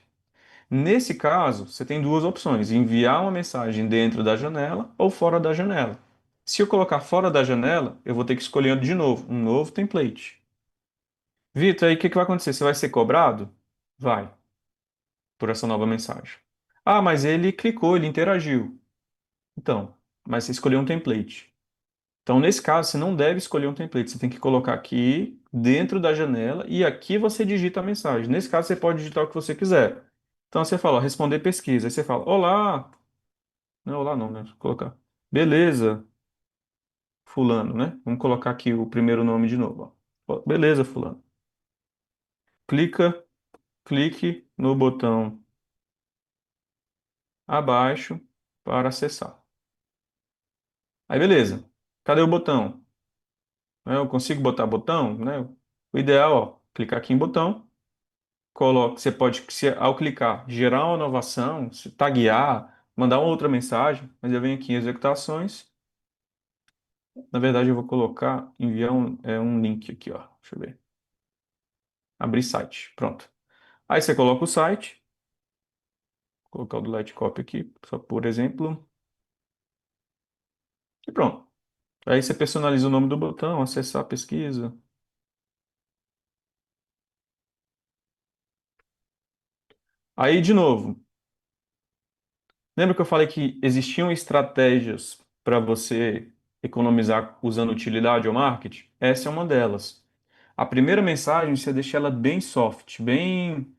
Nesse caso, você tem duas opções: enviar uma mensagem dentro da janela ou fora da janela. Se eu colocar fora da janela, eu vou ter que escolher de novo um novo template. Vitor, aí o que que vai acontecer? Você vai ser cobrado? Vai, por essa nova mensagem. Ah, mas ele clicou, ele interagiu. Então, mas você escolheu um template. Então, nesse caso, você não deve escolher um template. Você tem que colocar aqui dentro da janela e aqui você digita a mensagem. Nesse caso, você pode digitar o que você quiser. Então, você fala, ó, responder pesquisa. Aí você fala, olá. Não, olá não, né? Vou colocar. Beleza, fulano, né? Vamos colocar aqui o primeiro nome de novo, ó. Ó, beleza, fulano. Clica, clique no botão abaixo para acessar. Aí, beleza. Cadê o botão? Eu consigo botar botão, né? O ideal, ó, clicar aqui em botão, coloca, você pode, ao clicar, gerar uma inovação, taguear, mandar uma outra mensagem, mas eu venho aqui em executações. Na verdade, eu vou colocar, enviar um link aqui, ó. Deixa eu ver. Abrir site. Pronto. Aí você coloca o site, vou colocar o do Lightcopy aqui, só por exemplo, e pronto. Aí você personaliza o nome do botão, acessar a pesquisa. Aí, de novo, lembra que eu falei que existiam estratégias para você economizar usando utilidade ou marketing? Essa é uma delas. A primeira mensagem, você deixa ela bem soft, bem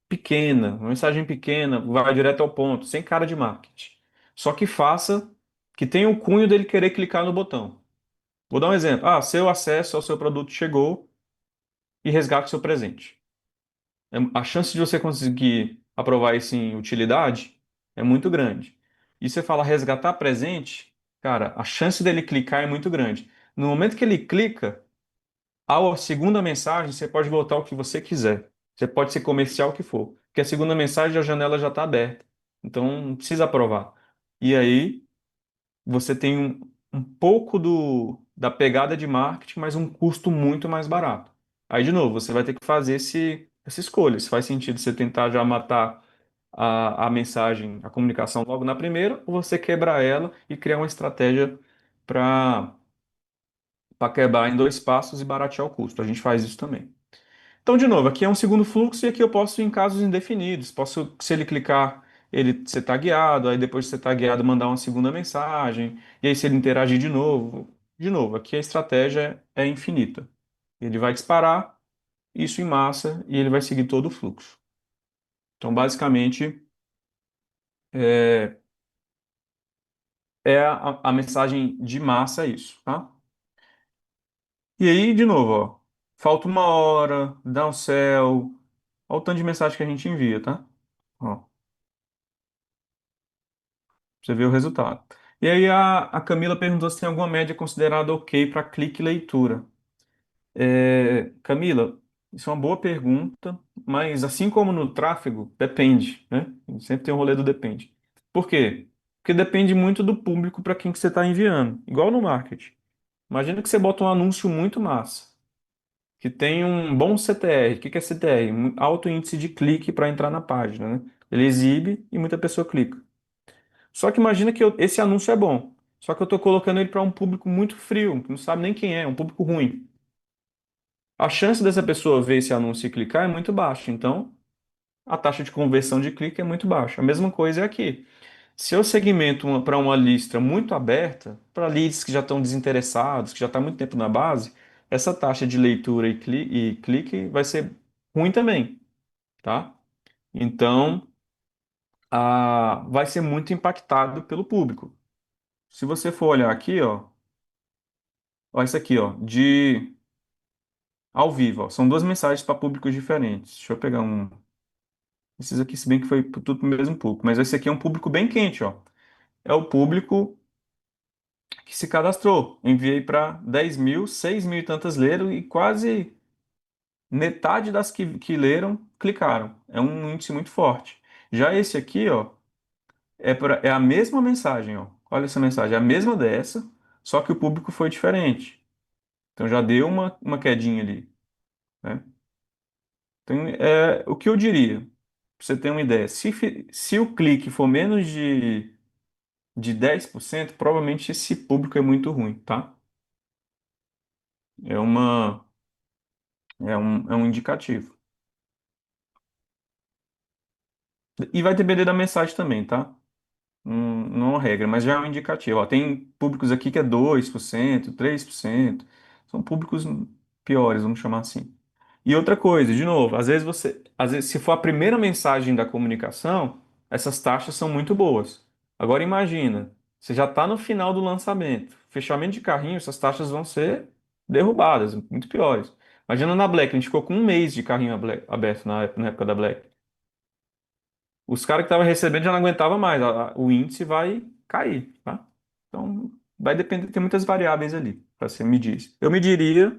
pequena, uma mensagem pequena, vai direto ao ponto, sem cara de marketing. Só que faça que tenha o cunho dele querer clicar no botão. Vou dar um exemplo. Ah, seu acesso ao seu produto chegou e resgate seu presente. A chance de você conseguir aprovar isso em utilidade é muito grande. E você fala resgatar presente, cara, a chance dele clicar é muito grande. No momento que ele clica, a segunda mensagem, você pode botar o que você quiser. Você pode ser comercial o que for. Porque a segunda mensagem, a janela já está aberta. Então, não precisa aprovar. E aí, você tem um pouco da pegada de marketing, mas um custo muito mais barato. Aí, de novo, você vai ter que fazer essa escolha. Se faz sentido você tentar já matar a mensagem, a comunicação logo na primeira, ou você quebrar ela e criar uma estratégia para quebrar em dois passos e baratear o custo. A gente faz isso também. Então, de novo, aqui é um segundo fluxo e aqui eu posso ir em casos indefinidos. Posso, se ele clicar, ele ser tagueado, aí depois de ser tagueado, mandar uma segunda mensagem, e aí se ele interagir de novo, aqui a estratégia é infinita. Ele vai disparar isso em massa e ele vai seguir todo o fluxo. Então, basicamente, é, é a mensagem de massa é isso, tá? E aí, de novo, ó, falta uma hora, dá um céu, olha o tanto de mensagem que a gente envia, tá? Ó. Você vê o resultado. E aí a Camila perguntou se tem alguma média considerada ok para clique e leitura. Camila, isso é uma boa pergunta, mas assim como no tráfego, depende, né? Sempre tem o rolê do depende. Por quê? Porque depende muito do público para quem que você está enviando. Igual no marketing. Imagina que você bota um anúncio muito massa, que tem um bom CTR. O que que é CTR? Alto índice de clique para entrar na página, né? Ele exibe e muita pessoa clica. Só que imagina que esse anúncio é bom. Só que eu estou colocando ele para um público muito frio, que não sabe nem quem é um público ruim. A chance dessa pessoa ver esse anúncio e clicar é muito baixa. Então, a taxa de conversão de clique é muito baixa. A mesma coisa é aqui. Se eu segmento para uma lista muito aberta, para leads que já estão desinteressados, que já está muito tempo na base, essa taxa de leitura e clique vai ser ruim também, tá? Então, vai ser muito impactado pelo público. Se você for olhar aqui, ó, isso aqui, ó, de ao vivo, ó, são duas mensagens para públicos diferentes. Deixa eu pegar um. Esses aqui, se bem que foi tudo pro mesmo público, mas esse aqui é um público bem quente, ó. É o público que se cadastrou. Enviei para 10 mil, 6 mil e tantas leram e quase metade das que leram clicaram. É um índice muito forte. Já esse aqui, ó, é a mesma mensagem, ó. Olha essa mensagem, é a mesma dessa, só que o público foi diferente. Então já deu uma quedinha ali, né? Então, o que eu diria, pra você ter uma ideia, se o clique for menos de 10%, provavelmente esse público é muito ruim, tá? É uma, é um indicativo. E vai depender da mensagem também, tá? Não é uma regra, mas já é um indicativo. Ó, tem públicos aqui que é 2%, 3%. São públicos piores, vamos chamar assim. E outra coisa, de novo, às vezes, se for a primeira mensagem da comunicação, essas taxas são muito boas. Agora imagina, você já está no final do lançamento, fechamento de carrinho, essas taxas vão ser derrubadas, muito piores. Imagina na Black, a gente ficou com um mês de carrinho aberto na época da Black. Os caras que estavam recebendo já não aguentavam mais, o índice vai cair, tá? Então, vai depender, tem muitas variáveis ali para você medir isso. Eu mediria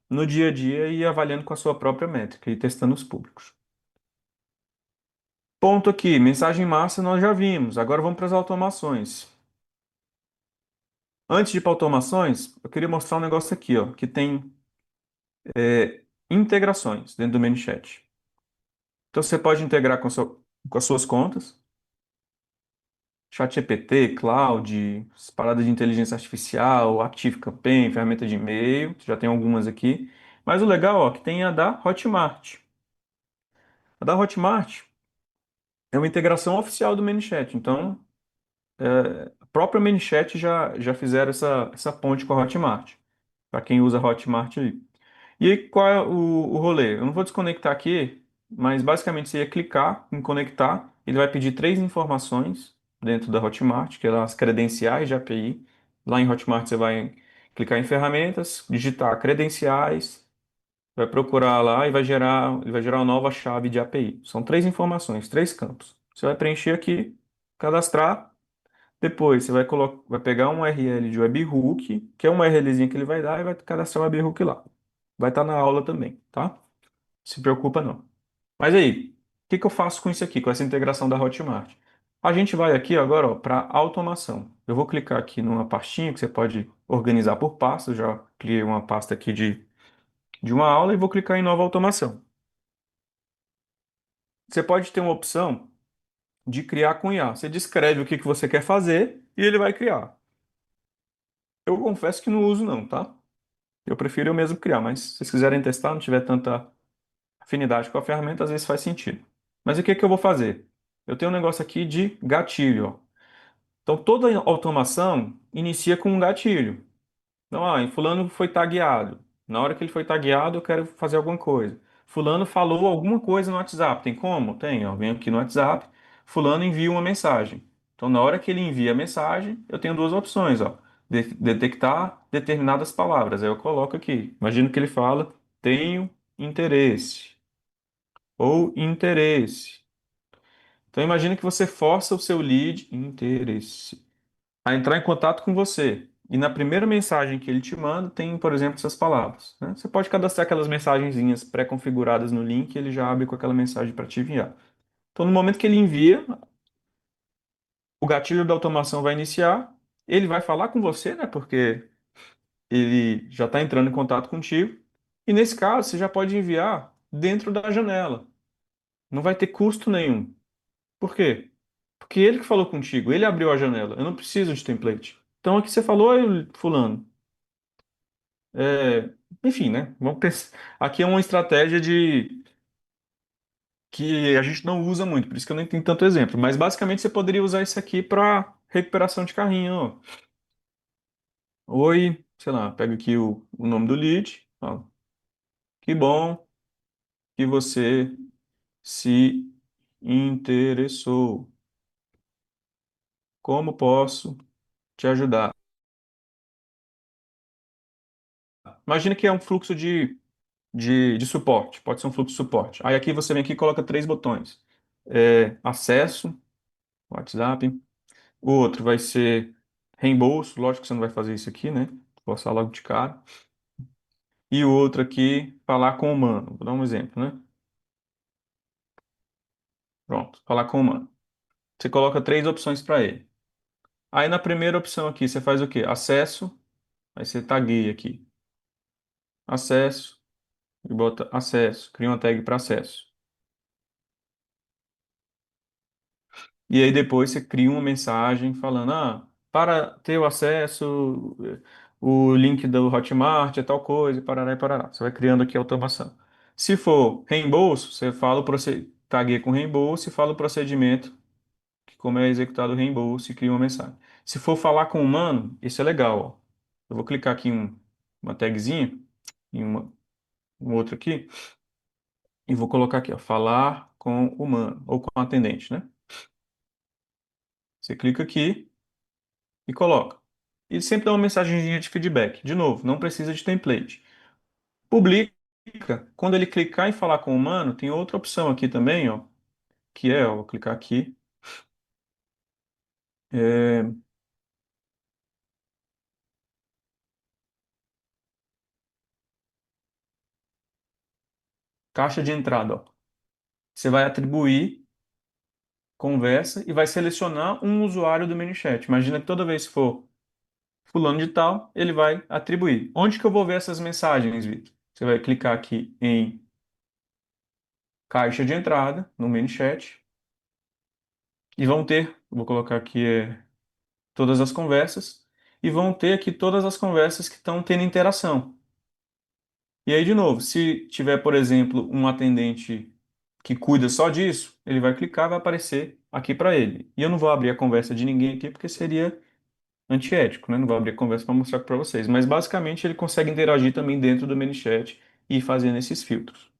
no dia a dia e avaliando com a sua própria métrica e testando os públicos. Ponto aqui, mensagem em massa nós já vimos. Agora vamos para as automações. Antes de ir para automações, eu queria mostrar um negócio aqui, ó, que tem integrações dentro do ManyChat. Então você pode integrar com as suas contas. ChatGPT, Cloud, as paradas de inteligência artificial, ActiveCampaign, ferramenta de e-mail, já tem algumas aqui. Mas o legal, ó, que tem a da Hotmart. A da Hotmart é uma integração oficial do ManyChat. Então, a própria ManyChat já fizeram essa ponte com a Hotmart, para quem usa Hotmart aí. E aí, qual é o rolê? Eu não vou desconectar aqui, mas basicamente você ia clicar em conectar, ele vai pedir três informações dentro da Hotmart, que são as credenciais de API. Lá em Hotmart você vai clicar em ferramentas, digitar credenciais, vai procurar lá e ele vai gerar uma nova chave de API. São três informações, três campos. Você vai preencher aqui, cadastrar, depois você vai pegar um URL de webhook, que é uma URLzinha que ele vai dar e vai cadastrar o webhook lá. Vai estar na aula também, tá? Se preocupa não. Mas aí, o que que eu faço com isso aqui, com essa integração da Hotmart? A gente vai aqui agora para automação. Eu vou clicar aqui numa pastinha que você pode organizar por pasta. Eu já criei uma pasta aqui de uma aula e vou clicar em nova automação. Você pode ter uma opção de criar com IA. Você descreve o que que você quer fazer e ele vai criar. Eu confesso que não uso não, tá? Eu prefiro eu mesmo criar, mas se vocês quiserem testar, não tiver tanta afinidade com a ferramenta, às vezes faz sentido. Mas o que que eu vou fazer? Eu tenho um negócio aqui de gatilho, ó. Então toda automação inicia com um gatilho. Então, fulano foi tagueado. Na hora que ele foi tagueado, eu quero fazer alguma coisa. Fulano falou alguma coisa no WhatsApp. Tem como? Tem, ó. Venho aqui no WhatsApp. Fulano envia uma mensagem. Então, na hora que ele envia a mensagem, eu tenho duas opções, ó. Detectar determinadas palavras. Aí eu coloco aqui. Imagino que ele fala, tenho interesse ou interesse. Então, imagina que você força o seu lead interesse a entrar em contato com você. E na primeira mensagem que ele te manda, tem, por exemplo, essas palavras, né? Você pode cadastrar aquelas mensagenzinhas pré-configuradas no link, ele já abre com aquela mensagem para te enviar. Então, no momento que ele envia, o gatilho da automação vai iniciar, ele vai falar com você, né? Porque ele já está entrando em contato contigo. E nesse caso, você já pode enviar dentro da janela. Não vai ter custo nenhum. Por quê? Porque ele que falou contigo, ele abriu a janela. Eu não preciso de template. Então aqui você falou, "Oi, fulano. Enfim, né? Vamos pensar. Aqui é uma estratégia de que a gente não usa muito, por isso que eu nem tenho tanto exemplo. Mas basicamente você poderia usar isso aqui para recuperação de carrinho. Ó. Oi, sei lá, pega aqui o nome do lead. Ó. Que bom que você se interessou. Como posso te ajudar? Imagina que é um fluxo de suporte, pode ser um fluxo de suporte. Aí aqui você vem aqui e coloca três botões. Acesso, WhatsApp. O outro vai ser reembolso, lógico que você não vai fazer isso aqui, né? Vou passar logo de cara. E o outro aqui, falar com o humano. Vou dar um exemplo, né? Pronto, falar com o humano. Você coloca três opções para ele. Aí na primeira opção aqui, você faz o quê? Acesso, aí você tagueia aqui. Acesso, e bota acesso, cria uma tag para acesso. E aí depois você cria uma mensagem falando, para ter o acesso, o link do Hotmart é tal coisa, parará e parará. Você vai criando aqui a automação. Se for reembolso, você fala o tagueia com reembolso e fala o procedimento, que como é executado o reembolso e cria uma mensagem. Se for falar com o humano, isso é legal, ó. Eu vou clicar aqui em uma tagzinha, em um outro aqui, e vou colocar aqui, ó, falar com o humano, ou com o atendente, né? Você clica aqui e coloca. E sempre dá uma mensagenzinha de feedback. De novo, não precisa de template. Publica. Quando ele clicar em falar com o humano, tem outra opção aqui também, ó, que é, ó, vou clicar aqui, é, caixa de entrada, ó. Você vai atribuir conversa e vai selecionar um usuário do ManyChat. Imagina que toda vez que for fulano de tal, ele vai atribuir. Onde que eu vou ver essas mensagens, Vitor? Você vai clicar aqui em caixa de entrada, no ManyChat, e vão ter, vou colocar aqui todas as conversas e vão ter aqui todas as conversas que estão tendo interação. E aí, de novo, se tiver, por exemplo, um atendente que cuida só disso, ele vai clicar, vai aparecer aqui para ele. E eu não vou abrir a conversa de ninguém aqui porque seria antiético, né? Não vou abrir a conversa para mostrar para vocês. Mas basicamente ele consegue interagir também dentro do ManyChat e ir fazendo esses filtros.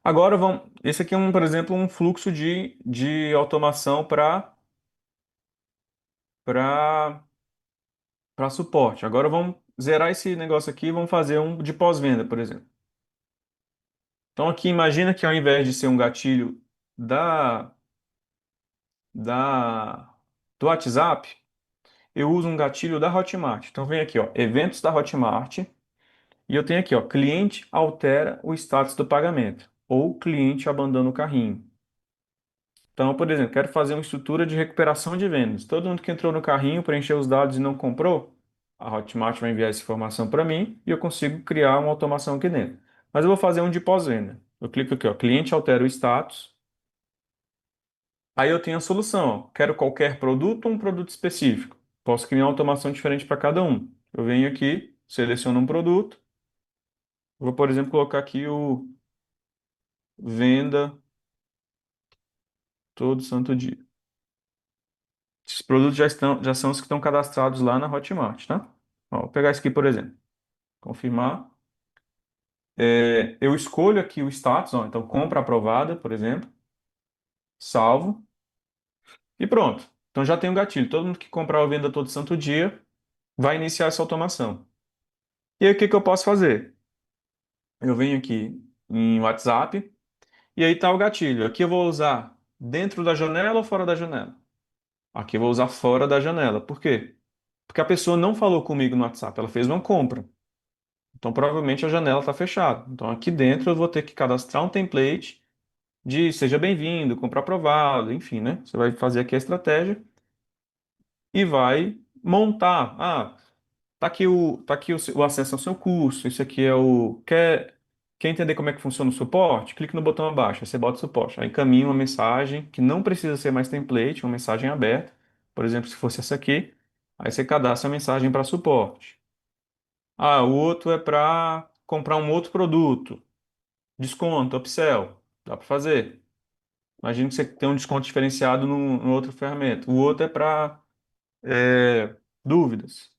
Agora vamos. Esse aqui é um, por exemplo, um fluxo de automação para para suporte. Agora vamos zerar esse negócio aqui e vamos fazer um de pós-venda, por exemplo. Então aqui imagina que ao invés de ser um gatilho da, da do WhatsApp, eu uso um gatilho da Hotmart. Então vem aqui, ó, eventos da Hotmart, e eu tenho aqui, ó, cliente altera o status do pagamento ou cliente abandona o carrinho. Então, por exemplo, quero fazer uma estrutura de recuperação de vendas. Todo mundo que entrou no carrinho, preencheu os dados e não comprou, a Hotmart vai enviar essa informação para mim e eu consigo criar uma automação aqui dentro. Mas eu vou fazer um de pós-venda. Eu clico aqui, ó, cliente altera o status. Aí eu tenho a solução, ó, quero qualquer produto ou um produto específico. Posso criar uma automação diferente para cada um. Eu venho aqui, seleciono um produto. Vou, por exemplo, colocar aqui o venda todo santo dia. Esses produtos já são os que estão cadastrados lá na Hotmart, tá? Ó, vou pegar esse aqui, por exemplo. Confirmar. Eu escolho aqui o status, ó, então compra aprovada, por exemplo. Salvo. E pronto. Então já tem um gatilho. Todo mundo que comprar ou venda todo santo dia vai iniciar essa automação. E aí o que que eu posso fazer? Eu venho aqui em WhatsApp e aí tá o gatilho. Aqui eu vou usar dentro da janela ou fora da janela? Aqui eu vou usar fora da janela. Por quê? Porque a pessoa não falou comigo no WhatsApp, ela fez uma compra. Então, provavelmente a janela está fechada. Então, aqui dentro eu vou ter que cadastrar um template de seja bem-vindo, compra aprovado, enfim, né? Você vai fazer aqui a estratégia e vai montar. Ah, tá aqui o acesso ao seu curso. Esse aqui é o. Quer entender como é que funciona o suporte? Clique no botão abaixo, aí você bota suporte. Aí encaminha uma mensagem que não precisa ser mais template, uma mensagem aberta. Por exemplo, se fosse essa aqui, aí você cadastra a mensagem para suporte. Ah, o outro é para comprar um outro produto. Desconto, upsell. Dá para fazer. Imagina que você tem um desconto diferenciado no outro ferramenta. O outro é para dúvidas.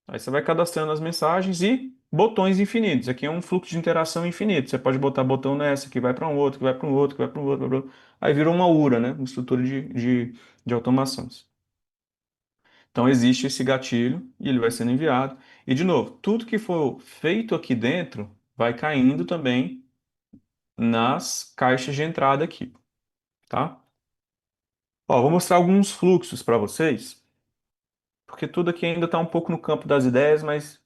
Aí você vai cadastrando as mensagens e botões infinitos. Aqui é um fluxo de interação infinito. Você pode botar botão nessa, que vai para um outro, que vai para um outro, que vai para um outro, vai pra outro. Aí virou uma URA, né? Uma estrutura de automações. Então existe esse gatilho e ele vai sendo enviado. E, de novo, tudo que for feito aqui dentro vai caindo também nas caixas de entrada aqui, tá? Ó, vou mostrar alguns fluxos para vocês, porque tudo aqui ainda está um pouco no campo das ideias, mas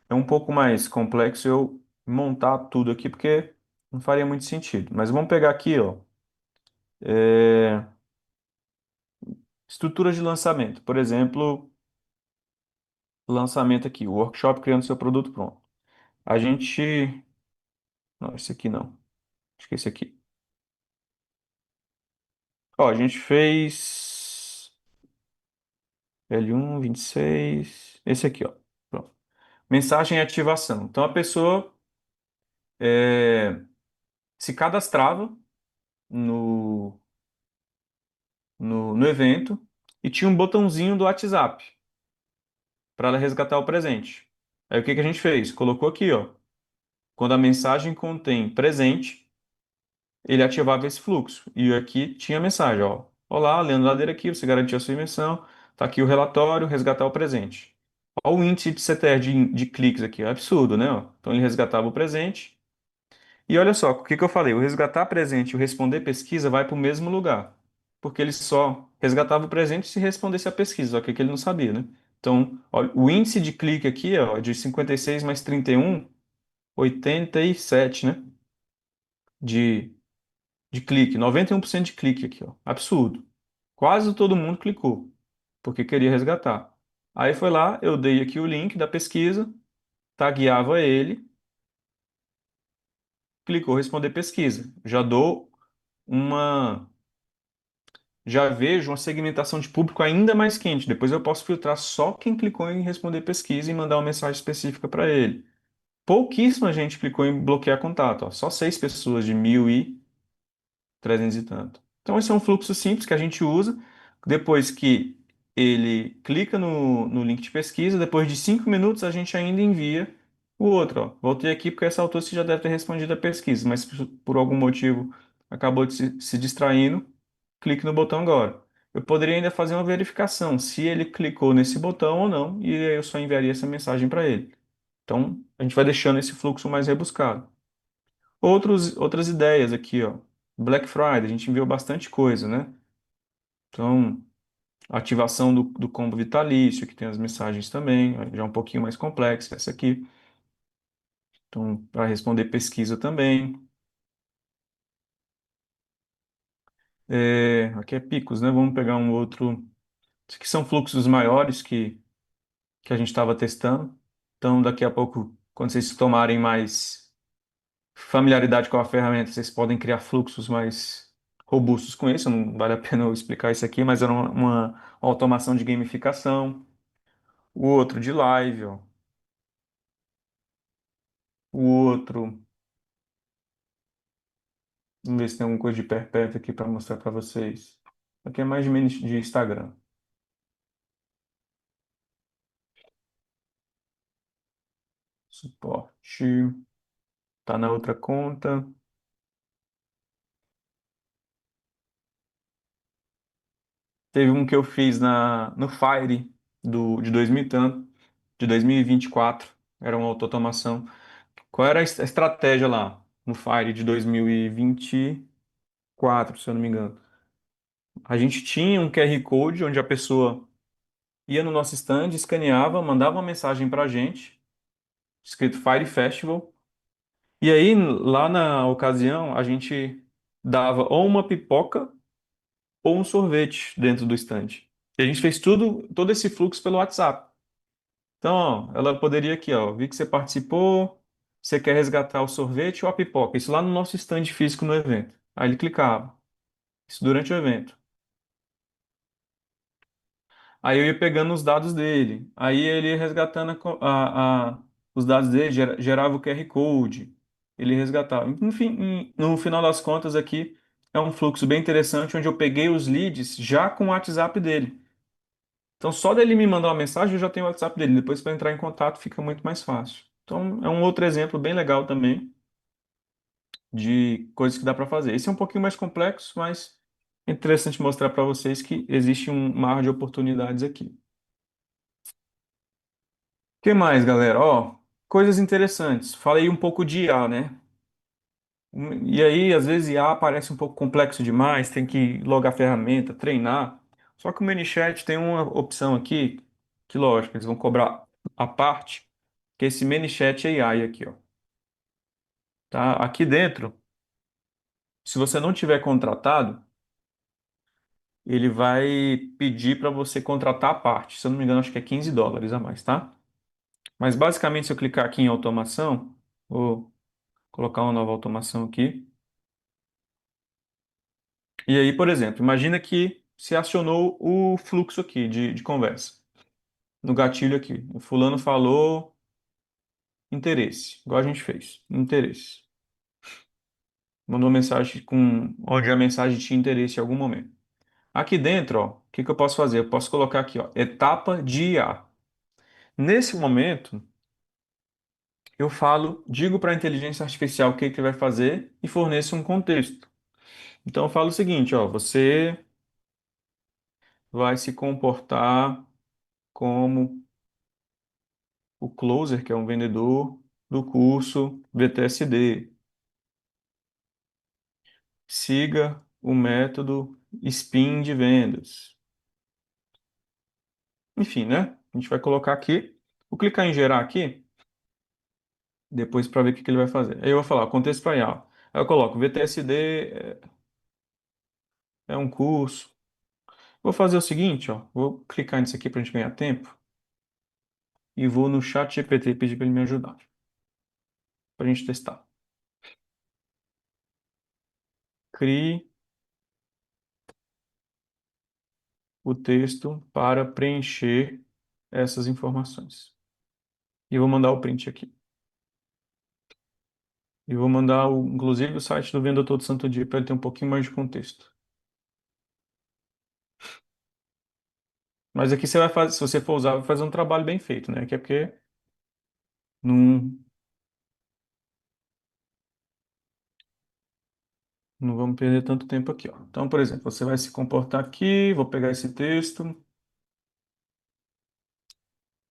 é um pouco mais complexo eu montar tudo aqui, porque não faria muito sentido. Mas vamos pegar aqui, ó, é, estruturas de lançamento. Por exemplo, lançamento aqui, o workshop criando seu produto pronto. A gente... Não, esse aqui não. Acho que esse aqui. Ó, a gente fez L1, 26. Esse aqui, ó. Pronto. Mensagem e ativação. Então a pessoa se cadastrava no, no evento e tinha um botãozinho do WhatsApp para ela resgatar o presente. Aí o que que a gente fez? Colocou aqui, ó. Quando a mensagem contém presente, ele ativava esse fluxo. E aqui tinha a mensagem, ó. Olá, Leandro Ladeira aqui, você garantiu a sua imersão. Tá aqui o relatório, resgatar o presente. Olha o índice de CTR de cliques aqui, é absurdo, né? Ó. Então ele resgatava o presente. E olha só, o que que eu falei? O resgatar presente e o responder pesquisa vai para o mesmo lugar. Porque ele só resgatava o presente se respondesse a pesquisa, só que aqui ele não sabia, né? Então, olha, o índice de clique aqui, ó, de 56 mais 31, 87, né? De, de clique, 91% de clique aqui, ó. Absurdo. Quase todo mundo clicou, porque queria resgatar. Aí foi lá, eu dei aqui o link da pesquisa, tagueava ele, clicou responder pesquisa. Uma já vejo uma segmentação de público ainda mais quente. Depois eu posso filtrar só quem clicou em responder pesquisa e mandar uma mensagem específica para ele. Pouquíssima gente clicou em bloquear contato, ó, só 6 pessoas de 1.300 e tanto. Então, esse é um fluxo simples que a gente usa. Depois que ele clica no link de pesquisa, depois de 5 minutos, a gente ainda envia o outro. Ó. Voltei aqui porque essa autor já deve ter respondido a pesquisa, mas por algum motivo acabou de se distraindo, clique no botão agora. Eu poderia ainda fazer uma verificação se ele clicou nesse botão ou não, e aí eu só enviaria essa mensagem para ele. Então, a gente vai deixando esse fluxo mais rebuscado. Outras ideias aqui, ó. Black Friday, a gente enviou bastante coisa, né? Então, ativação do combo vitalício, que tem as mensagens também, já é um pouquinho mais complexa essa aqui. Então, para responder pesquisa também. Aqui é picos, né? Vamos pegar um outro. Esses aqui são fluxos maiores que a gente estava testando. Então, daqui a pouco, quando vocês tomarem mais familiaridade com a ferramenta, vocês podem criar fluxos mais robustos com isso. Não vale a pena eu explicar isso aqui, mas era uma automação de gamificação. O outro de live, ó. O outro, vamos ver se tem alguma coisa de perpétuo aqui para mostrar para vocês. Aqui é mais de Instagram. Suporte. Tá na outra conta. Teve um que eu fiz no Fire de 2000 e tanto, de 2024. Era uma automação. Qual era a estratégia lá no Fire de 2024, se eu não me engano? A gente tinha um QR Code onde a pessoa ia no nosso stand, escaneava, mandava uma mensagem para a gente, escrito Fire Festival. E aí, lá na ocasião, a gente dava ou uma pipoca ou um sorvete dentro do stand. E a gente fez todo esse fluxo pelo WhatsApp. Então, ó, ela poderia aqui, ó, vi que você participou, você quer resgatar o sorvete ou a pipoca. Isso lá no nosso stand físico no evento. Aí ele clicava. Isso durante o evento. Aí eu ia pegando os dados dele. Aí ele ia resgatando os dados dele, gerava o QR Code. Ele resgatava. Enfim, no final das contas aqui, é um fluxo bem interessante, onde eu peguei os leads já com o WhatsApp dele. Então, só dele me mandar uma mensagem, eu já tenho o WhatsApp dele. Depois, para entrar em contato, fica muito mais fácil. Então, é um outro exemplo bem legal também de coisas que dá para fazer. Esse é um pouquinho mais complexo, mas é interessante mostrar para vocês que existe um mar de oportunidades aqui. Que mais, galera? Ó, coisas interessantes. Falei um pouco de IA, né? E aí, às vezes, IA parece um pouco complexo demais, tem que logar a ferramenta, treinar. Só que o ManyChat tem uma opção aqui, que lógico, eles vão cobrar a parte, que é esse ManyChat AI aqui, ó. Tá? Aqui dentro, se você não tiver contratado, ele vai pedir para você contratar a parte. Se eu não me engano, acho que é US$ 15 a mais, tá? Mas basicamente, se eu clicar aqui em automação, vou colocar uma nova automação aqui. E aí, por exemplo, imagina que se acionou o fluxo aqui de conversa. No gatilho aqui. O fulano falou interesse, igual a gente fez. Interesse. Mandou mensagem com onde a mensagem tinha interesse em algum momento. Aqui dentro, ó, o que que eu posso fazer? Eu posso colocar aqui, ó, etapa de IA. Nesse momento, eu falo, digo para a inteligência artificial o que que vai fazer e forneço um contexto. Então eu falo o seguinte, ó, você vai se comportar como o closer, que é um vendedor do curso VTSD. Siga o método SPIN de vendas. Enfim, né? A gente vai colocar aqui. Vou clicar em gerar aqui, depois para ver o que que ele vai fazer. Aí eu vou falar contexto para IA. Aí eu coloco VTSD é um curso. Vou fazer o seguinte, ó. Vou clicar nisso aqui para a gente ganhar tempo e vou no chat GPT pedir para ele me ajudar, para a gente testar. Crie o texto para preencher essas informações. E vou mandar o print aqui. E vou mandar, inclusive, o site do Venda Todo Santo Dia para ele ter um pouquinho mais de contexto. Mas aqui você vai fazer, se você for usar, vai fazer um trabalho bem feito, né? Que é porque não, não vamos perder tanto tempo aqui, ó. Então, por exemplo, você vai se comportar aqui, vou pegar esse texto,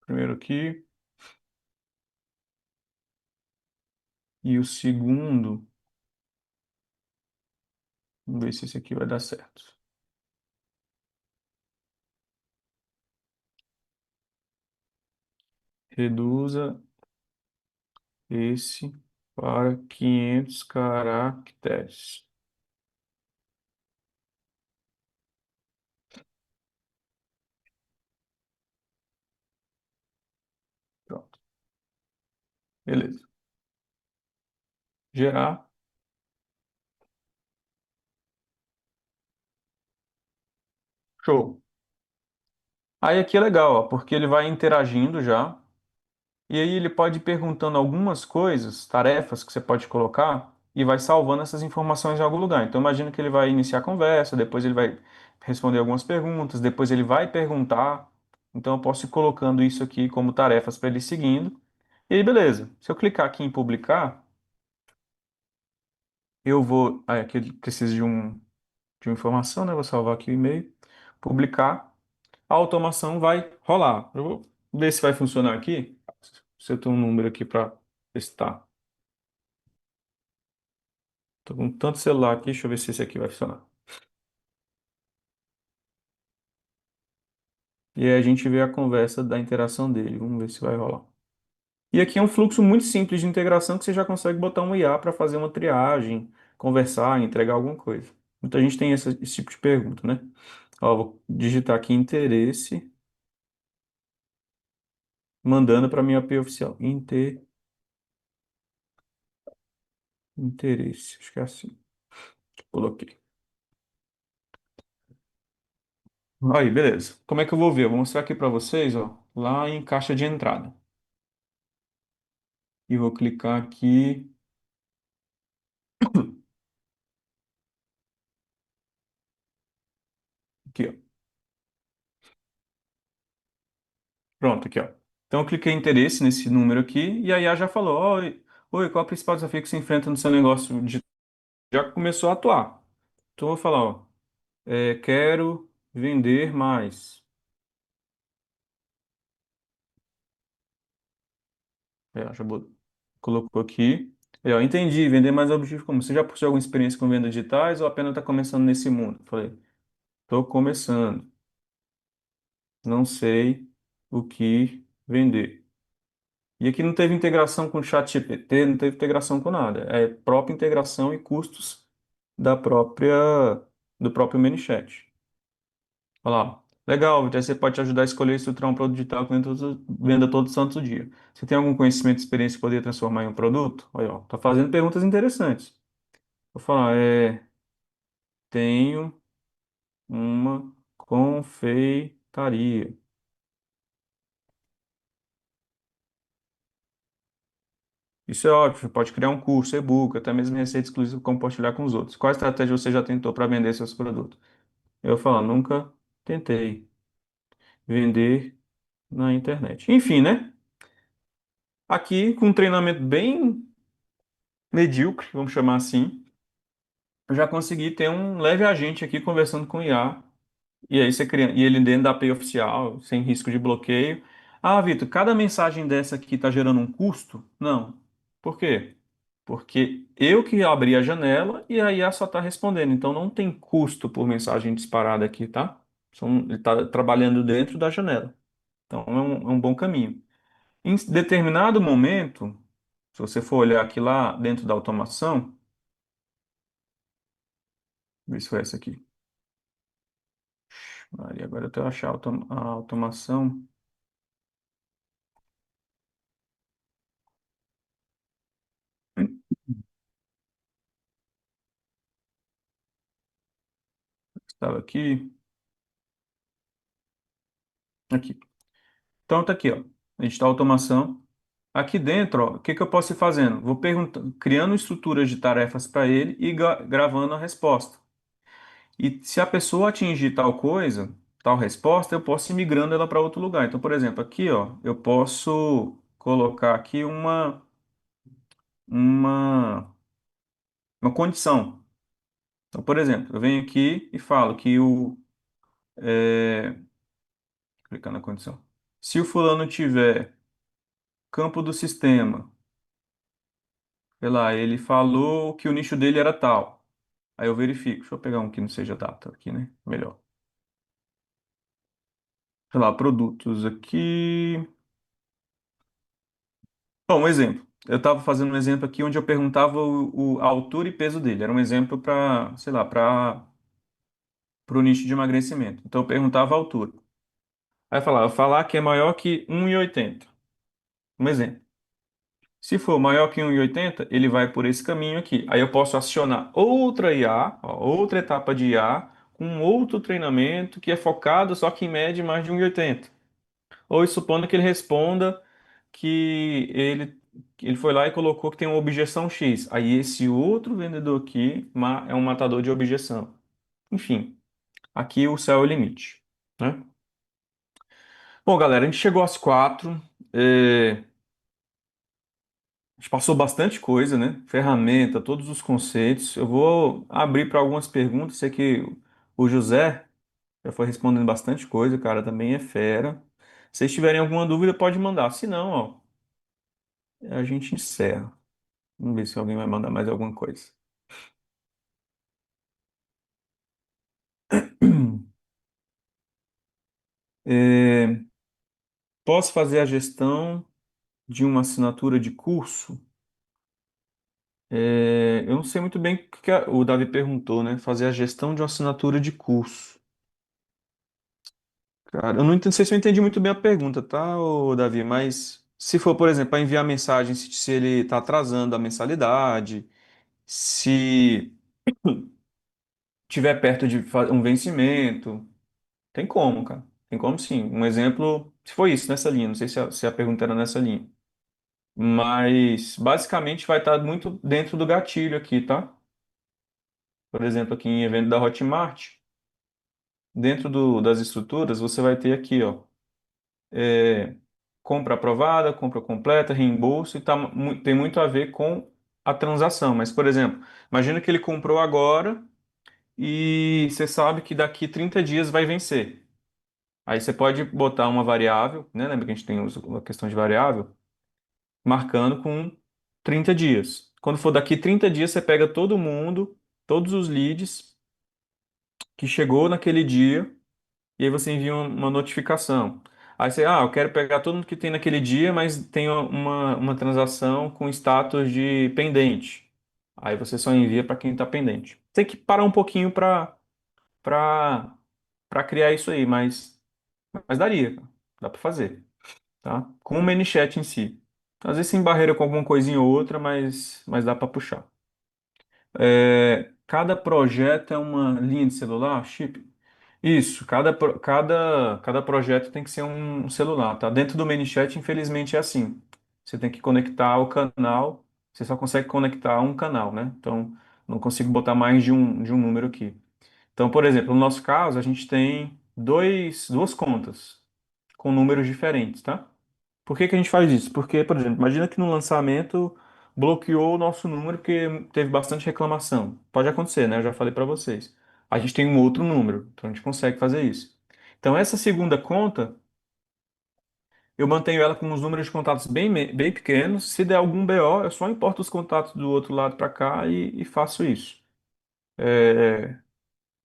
primeiro aqui, e o segundo, vamos ver se esse aqui vai dar certo. Reduza esse para 500 caracteres. Pronto, beleza. Gerar. Show. Aí aqui é legal, ó, porque ele vai interagindo já. E aí ele pode ir perguntando algumas coisas, tarefas que você pode colocar, e vai salvando essas informações em algum lugar. Então imagina que ele vai iniciar a conversa, depois ele vai responder algumas perguntas, depois ele vai perguntar. Então eu posso ir colocando isso aqui como tarefas para ele ir seguindo. E aí, beleza. Se eu clicar aqui em publicar, eu vou. Ah, aqui ele precisa de uma informação, né? Vou salvar aqui o e-mail. Publicar. A automação vai rolar. Eu vou ver se vai funcionar aqui. Se eu tenho um número aqui para testar. Tô com tanto celular aqui, deixa eu ver se esse aqui vai funcionar. E aí a gente vê a conversa da interação dele. Vamos ver se vai rolar. E aqui é um fluxo muito simples de integração que você já consegue botar um IA para fazer uma triagem, conversar, entregar alguma coisa. Muita gente tem esse tipo de pergunta, né? Ó, vou digitar aqui interesse, mandando para minha API oficial. Interesse, acho que é assim. Coloquei. Aí, beleza. Como é que eu vou ver? Eu vou mostrar aqui para vocês, ó, lá em caixa de entrada. E vou clicar aqui. Aqui, ó. Pronto, aqui, ó. Então eu cliquei em interesse nesse número aqui e a IA já falou: oi, qual é o principal desafio que você enfrenta no seu negócio? Já começou a atuar. Então eu vou falar: ó, quero vender mais. Colocou aqui. Ó, entendi, vender mais é o objetivo como? Você já possui alguma experiência com vendas digitais ou apenas está começando nesse mundo? Falei, estou começando, não sei o que vender. E aqui não teve integração com o ChatGPT, não teve integração com nada. É própria integração e custos da do próprio ManyChat. Olha lá. Legal, Vitor, você pode te ajudar a escolher e estruturar um produto digital que venda todo santo dia. Você tem algum conhecimento, experiência que poderia transformar em um produto? Olha, ó, tá fazendo perguntas interessantes. Vou falar, tenho uma confeitaria. Isso é óbvio, você pode criar um curso, e-book, até mesmo receita exclusiva para compartilhar com os outros. Qual estratégia você já tentou para vender seus produtos? Eu falo, nunca tentei vender na internet. Enfim, né? Aqui, com um treinamento bem medíocre, vamos chamar assim, eu já consegui ter um leve agente aqui conversando com o IA. E aí você cria, e ele dentro da API oficial, sem risco de bloqueio. Ah, Vitor, cada mensagem dessa aqui está gerando um custo? Não. Por quê? Porque eu que abri a janela e a IA só está respondendo. Então não tem custo por mensagem disparada aqui, tá? Ele está trabalhando dentro da janela. Então é um bom caminho. Em determinado momento, se você for olhar aqui lá dentro da automação, ver se foi essa aqui. Maria, agora eu tenho que achar a automação. Estava aqui. Aqui. Então tá aqui, ó. A gente está automação. Aqui dentro, ó, o que que eu posso ir fazendo? Vou perguntando, criando estruturas de tarefas para ele e gravando a resposta. E se a pessoa atingir tal coisa, tal resposta, eu posso ir migrando ela para outro lugar. Então, por exemplo, aqui, ó, eu posso colocar aqui uma, uma condição. Então, por exemplo, eu venho aqui e falo que clicar na condição. Se o fulano tiver campo do sistema, sei lá, ele falou que o nicho dele era tal. Aí eu verifico. Deixa eu pegar um que não seja data aqui, né? Melhor. Sei lá, produtos aqui. Bom, um exemplo. Eu estava fazendo um exemplo aqui onde eu perguntava a altura e peso dele. Era um exemplo para, sei lá, para o nicho de emagrecimento. Então eu perguntava a altura. Aí eu falava, falar que é maior que 1,80. Um exemplo. Se for maior que 1,80, ele vai por esse caminho aqui. Aí eu posso acionar outra IA, ó, outra etapa de IA, com outro treinamento que é focado só que em mede mais de 1,80. Ou supondo que ele responda que ele foi lá e colocou que tem uma objeção X. Aí esse outro vendedor aqui é um matador de objeção. Enfim, aqui o céu é o limite, né? Bom, galera, a gente chegou às 4. A gente passou bastante coisa, né? Ferramenta, todos os conceitos. Eu vou abrir para algumas perguntas. Sei que o José já foi respondendo bastante coisa, o cara também é fera. Se vocês tiverem alguma dúvida, pode mandar. Se não, ó, a gente encerra. Vamos ver se alguém vai mandar mais alguma coisa. É, posso fazer a gestão de uma assinatura de curso? Eu não sei muito bem o que o Davi perguntou, né? Fazer a gestão de uma assinatura de curso. Cara, eu não sei se eu entendi muito bem a pergunta, tá, ô Davi? Mas se for, por exemplo, para enviar mensagem, se ele está atrasando a mensalidade, se tiver perto de um vencimento, tem como, cara. Tem como sim. Um exemplo, se foi isso nessa linha, não sei se a pergunta era nessa linha. Mas basicamente vai estar muito dentro do gatilho aqui, tá? Por exemplo, aqui em evento da Hotmart, dentro das estruturas, você vai ter aqui, ó, é, compra aprovada, compra completa, reembolso, e tem muito a ver com a transação. Mas, por exemplo, imagina que ele comprou agora e você sabe que daqui 30 dias vai vencer. Aí você pode botar uma variável, né? Lembra que a gente tem a questão de variável? Marcando com 30 dias. Quando for daqui 30 dias, você pega todo mundo, todos os leads que chegou naquele dia, e aí você envia uma notificação. Aí você, eu quero pegar todo mundo que tem naquele dia, mas tem uma transação com status de pendente. Aí você só envia para quem está pendente. Tem que parar um pouquinho para para criar isso aí, mas daria, cara. Dá para fazer, tá? Com o ManyChat em si. Às vezes tem barreira com alguma coisinha ou outra, mas dá para puxar. Cada projeto é uma linha de celular, chip? Isso, cada projeto tem que ser um celular, tá? Dentro do ManyChat, infelizmente, é assim. Você tem que conectar o canal, você só consegue conectar um canal, né? Então, não consigo botar mais de um número aqui. Então, por exemplo, no nosso caso, a gente tem duas contas com números diferentes, tá? Por que que a gente faz isso? Porque, por exemplo, imagina que no lançamento bloqueou o nosso número porque teve bastante reclamação. Pode acontecer, né? Eu já falei para vocês. A gente tem um outro número, então a gente consegue fazer isso. Então, essa segunda conta, eu mantenho ela com os números de contatos bem pequenos. Se der algum BO, eu só importo os contatos do outro lado para cá e faço isso. É,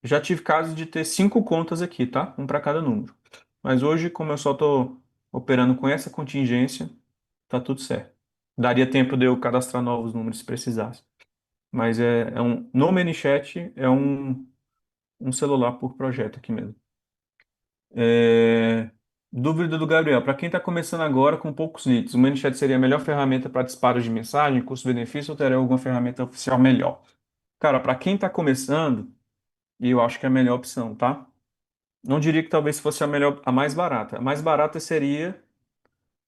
já tive casos de ter 5 contas aqui, tá? Um para cada número. Mas hoje, como eu só estou operando com essa contingência, tá tudo certo. Daria tempo de eu cadastrar novos números se precisasse. Mas no ManyChat é um celular por projeto aqui mesmo. É, dúvida do Gabriel. Para quem está começando agora com poucos leads, o ManyChat seria a melhor ferramenta para disparos de mensagem, custo-benefício, ou teria alguma ferramenta oficial melhor? Cara, para quem está começando, eu acho que é a melhor opção, tá? Não diria que talvez fosse a melhor, a mais barata. A mais barata seria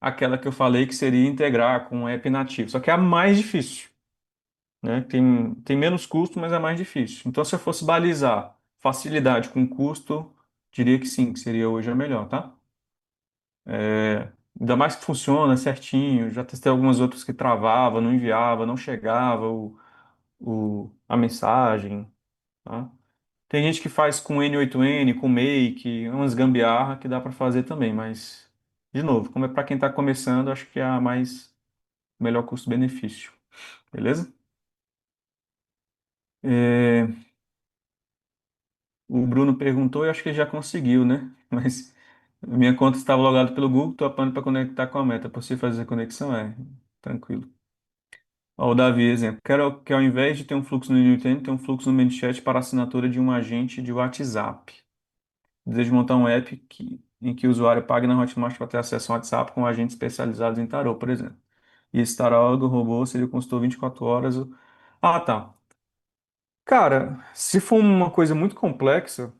aquela que eu falei que seria integrar com um app nativo. Só que é a mais difícil, né? Tem menos custo, mas é mais difícil. Então, se eu fosse balizar facilidade com custo, diria que sim, que seria hoje a melhor, tá? Ainda mais que funciona certinho. Já testei algumas outras que travava, não enviava, não chegava a mensagem, tá? Tem gente que faz com N8N, com Make, umas gambiarra que dá para fazer também, mas, de novo, como é para quem está começando, acho que é a mais melhor custo-benefício, beleza? É, o Bruno perguntou e acho que ele já conseguiu, né? Mas minha conta estava logada pelo Google, estou apando para conectar com a Meta. É possível fazer a conexão? É, tranquilo. Ó, o Davi, exemplo. Quero que ao invés de ter um fluxo no Nintendo, tenha um fluxo no ManyChat para assinatura de um agente de WhatsApp. Desejo montar um app em que o usuário pague na Hotmart para ter acesso ao WhatsApp com agentes especializados em tarô, por exemplo. E esse tarô do robô seria o consultor 24 horas. Ah, tá. Cara, se for uma coisa muito complexa,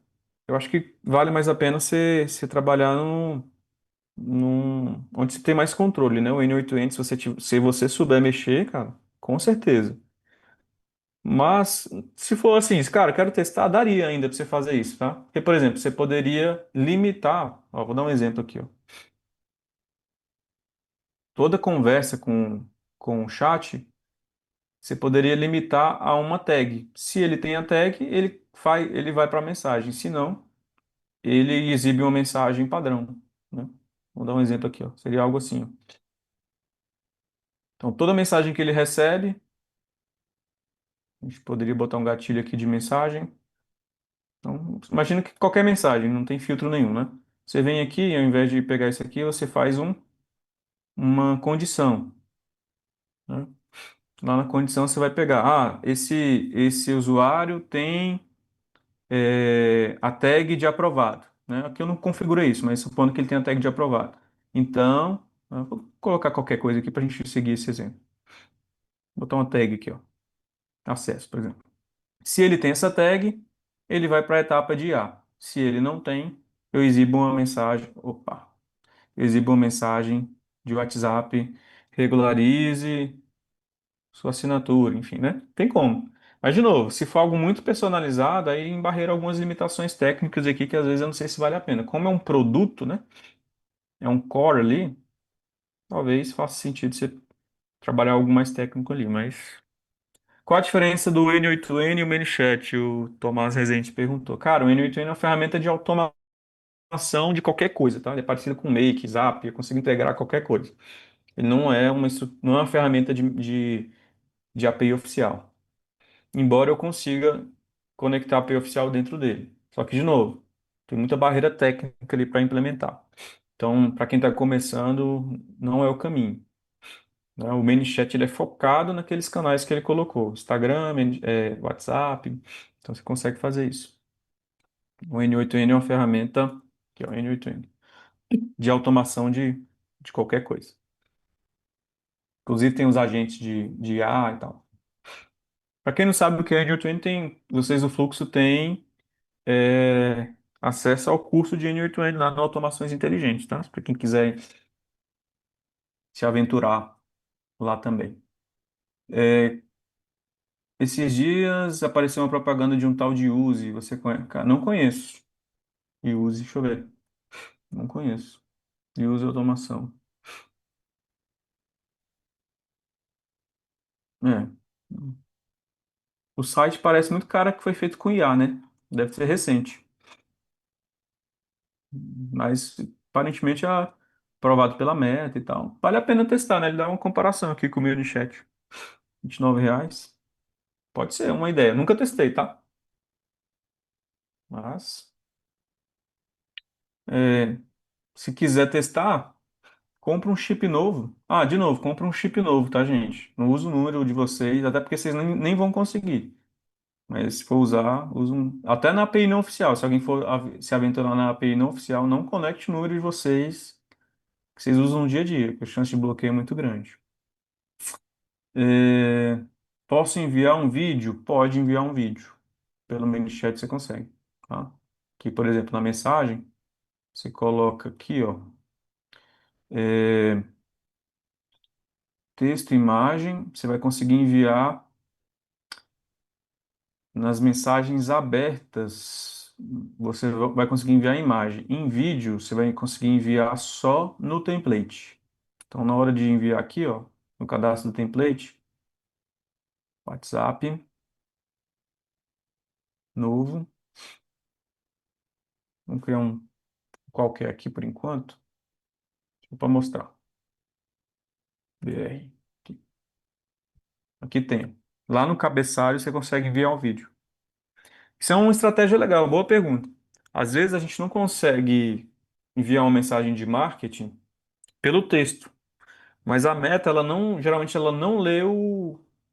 eu acho que vale mais a pena você trabalhar onde você tem mais controle, né? O N8N, se você souber mexer, cara, com certeza. Mas, se for assim, cara, quero testar, daria ainda para você fazer isso, tá? Porque, por exemplo, você poderia limitar, ó, vou dar um exemplo aqui, ó. Toda conversa com o chat, você poderia limitar a uma tag. Se ele tem a tag, ele vai para a mensagem. Se não, ele exibe uma mensagem padrão, né? Vou dar um exemplo aqui, ó. Seria algo assim, ó. Então, toda mensagem que ele recebe, a gente poderia botar um gatilho aqui de mensagem. Então, imagina que qualquer mensagem, não tem filtro nenhum, né? Você vem aqui, ao invés de pegar isso aqui, você faz uma condição, né? Lá na condição você vai pegar, esse usuário tem a tag de aprovado, né? Aqui eu não configurei isso, mas supondo que ele tem a tag de aprovado. Então, eu vou colocar qualquer coisa aqui para a gente seguir esse exemplo. Vou botar uma tag aqui, ó, acesso, por exemplo. Se ele tem essa tag, ele vai para a etapa de IA. Se ele não tem, eu exibo uma mensagem, opa, eu exibo uma mensagem de WhatsApp, regularize sua assinatura, enfim, né? Tem como. Mas, de novo, se for algo muito personalizado, aí embarreira algumas limitações técnicas aqui que às vezes eu não sei se vale a pena. Como é um produto, né? É um core ali, talvez faça sentido você trabalhar algo mais técnico ali, mas... Qual a diferença do N8N e o ManyChat? O Tomás Rezende perguntou. Cara, o N8N é uma ferramenta de automação de qualquer coisa, tá? Ele é parecido com o Make, Zap, eu consigo integrar qualquer coisa. Ele não é uma ferramenta de API oficial. Embora eu consiga conectar a API oficial dentro dele. Só que, de novo, tem muita barreira técnica ali para implementar. Então, para quem está começando, não é o caminho, né? O ManyChat ele é focado naqueles canais que ele colocou, Instagram, WhatsApp. Então, você consegue fazer isso. O N8N é uma ferramenta, que é o N8N, de automação de qualquer coisa. Inclusive, tem os agentes de IA e tal. Para quem não sabe o que é N8N, vocês do Fluxo têm acesso ao curso de N8N lá no Automações Inteligentes, tá? Para quem quiser se aventurar lá também. É, esses dias apareceu uma propaganda de um tal de Use. Você conhece? Cara, não conheço. Use, deixa eu ver. Não conheço. Use Automação. É. O site parece muito cara que foi feito com IA, né? Deve ser recente. Mas aparentemente é aprovado pela Meta e tal. Vale a pena testar, né? Ele dá uma comparação aqui com o meu de chat. R$ 29. Pode ser uma ideia. Nunca testei, tá? Mas é, se quiser testar, compra um chip novo. Ah, de novo, compra um chip novo, tá, gente? Não usa o número de vocês, até porque vocês nem vão conseguir. Mas se for usar, usa um. Até na API não oficial. Se alguém for se aventurar na API não oficial, não conecte o número de vocês que vocês usam no dia a dia, porque a chance de bloqueio é muito grande. É, posso enviar um vídeo? Pode enviar um vídeo. Pelo ManyChat você consegue, tá? Aqui, por exemplo, na mensagem, você coloca aqui, ó. É, texto, imagem, você vai conseguir enviar nas mensagens abertas. Você vai conseguir enviar imagem. Em vídeo, você vai conseguir enviar só no template. Então, na hora de enviar aqui, ó, no cadastro do template, WhatsApp, novo, vamos criar um qualquer aqui por enquanto, só para mostrar. BR. Aqui tem. Lá no cabeçalho você consegue enviar o vídeo. Isso é uma estratégia legal, boa pergunta. Às vezes a gente não consegue enviar uma mensagem de marketing pelo texto, mas a Meta, ela não, geralmente ela não lê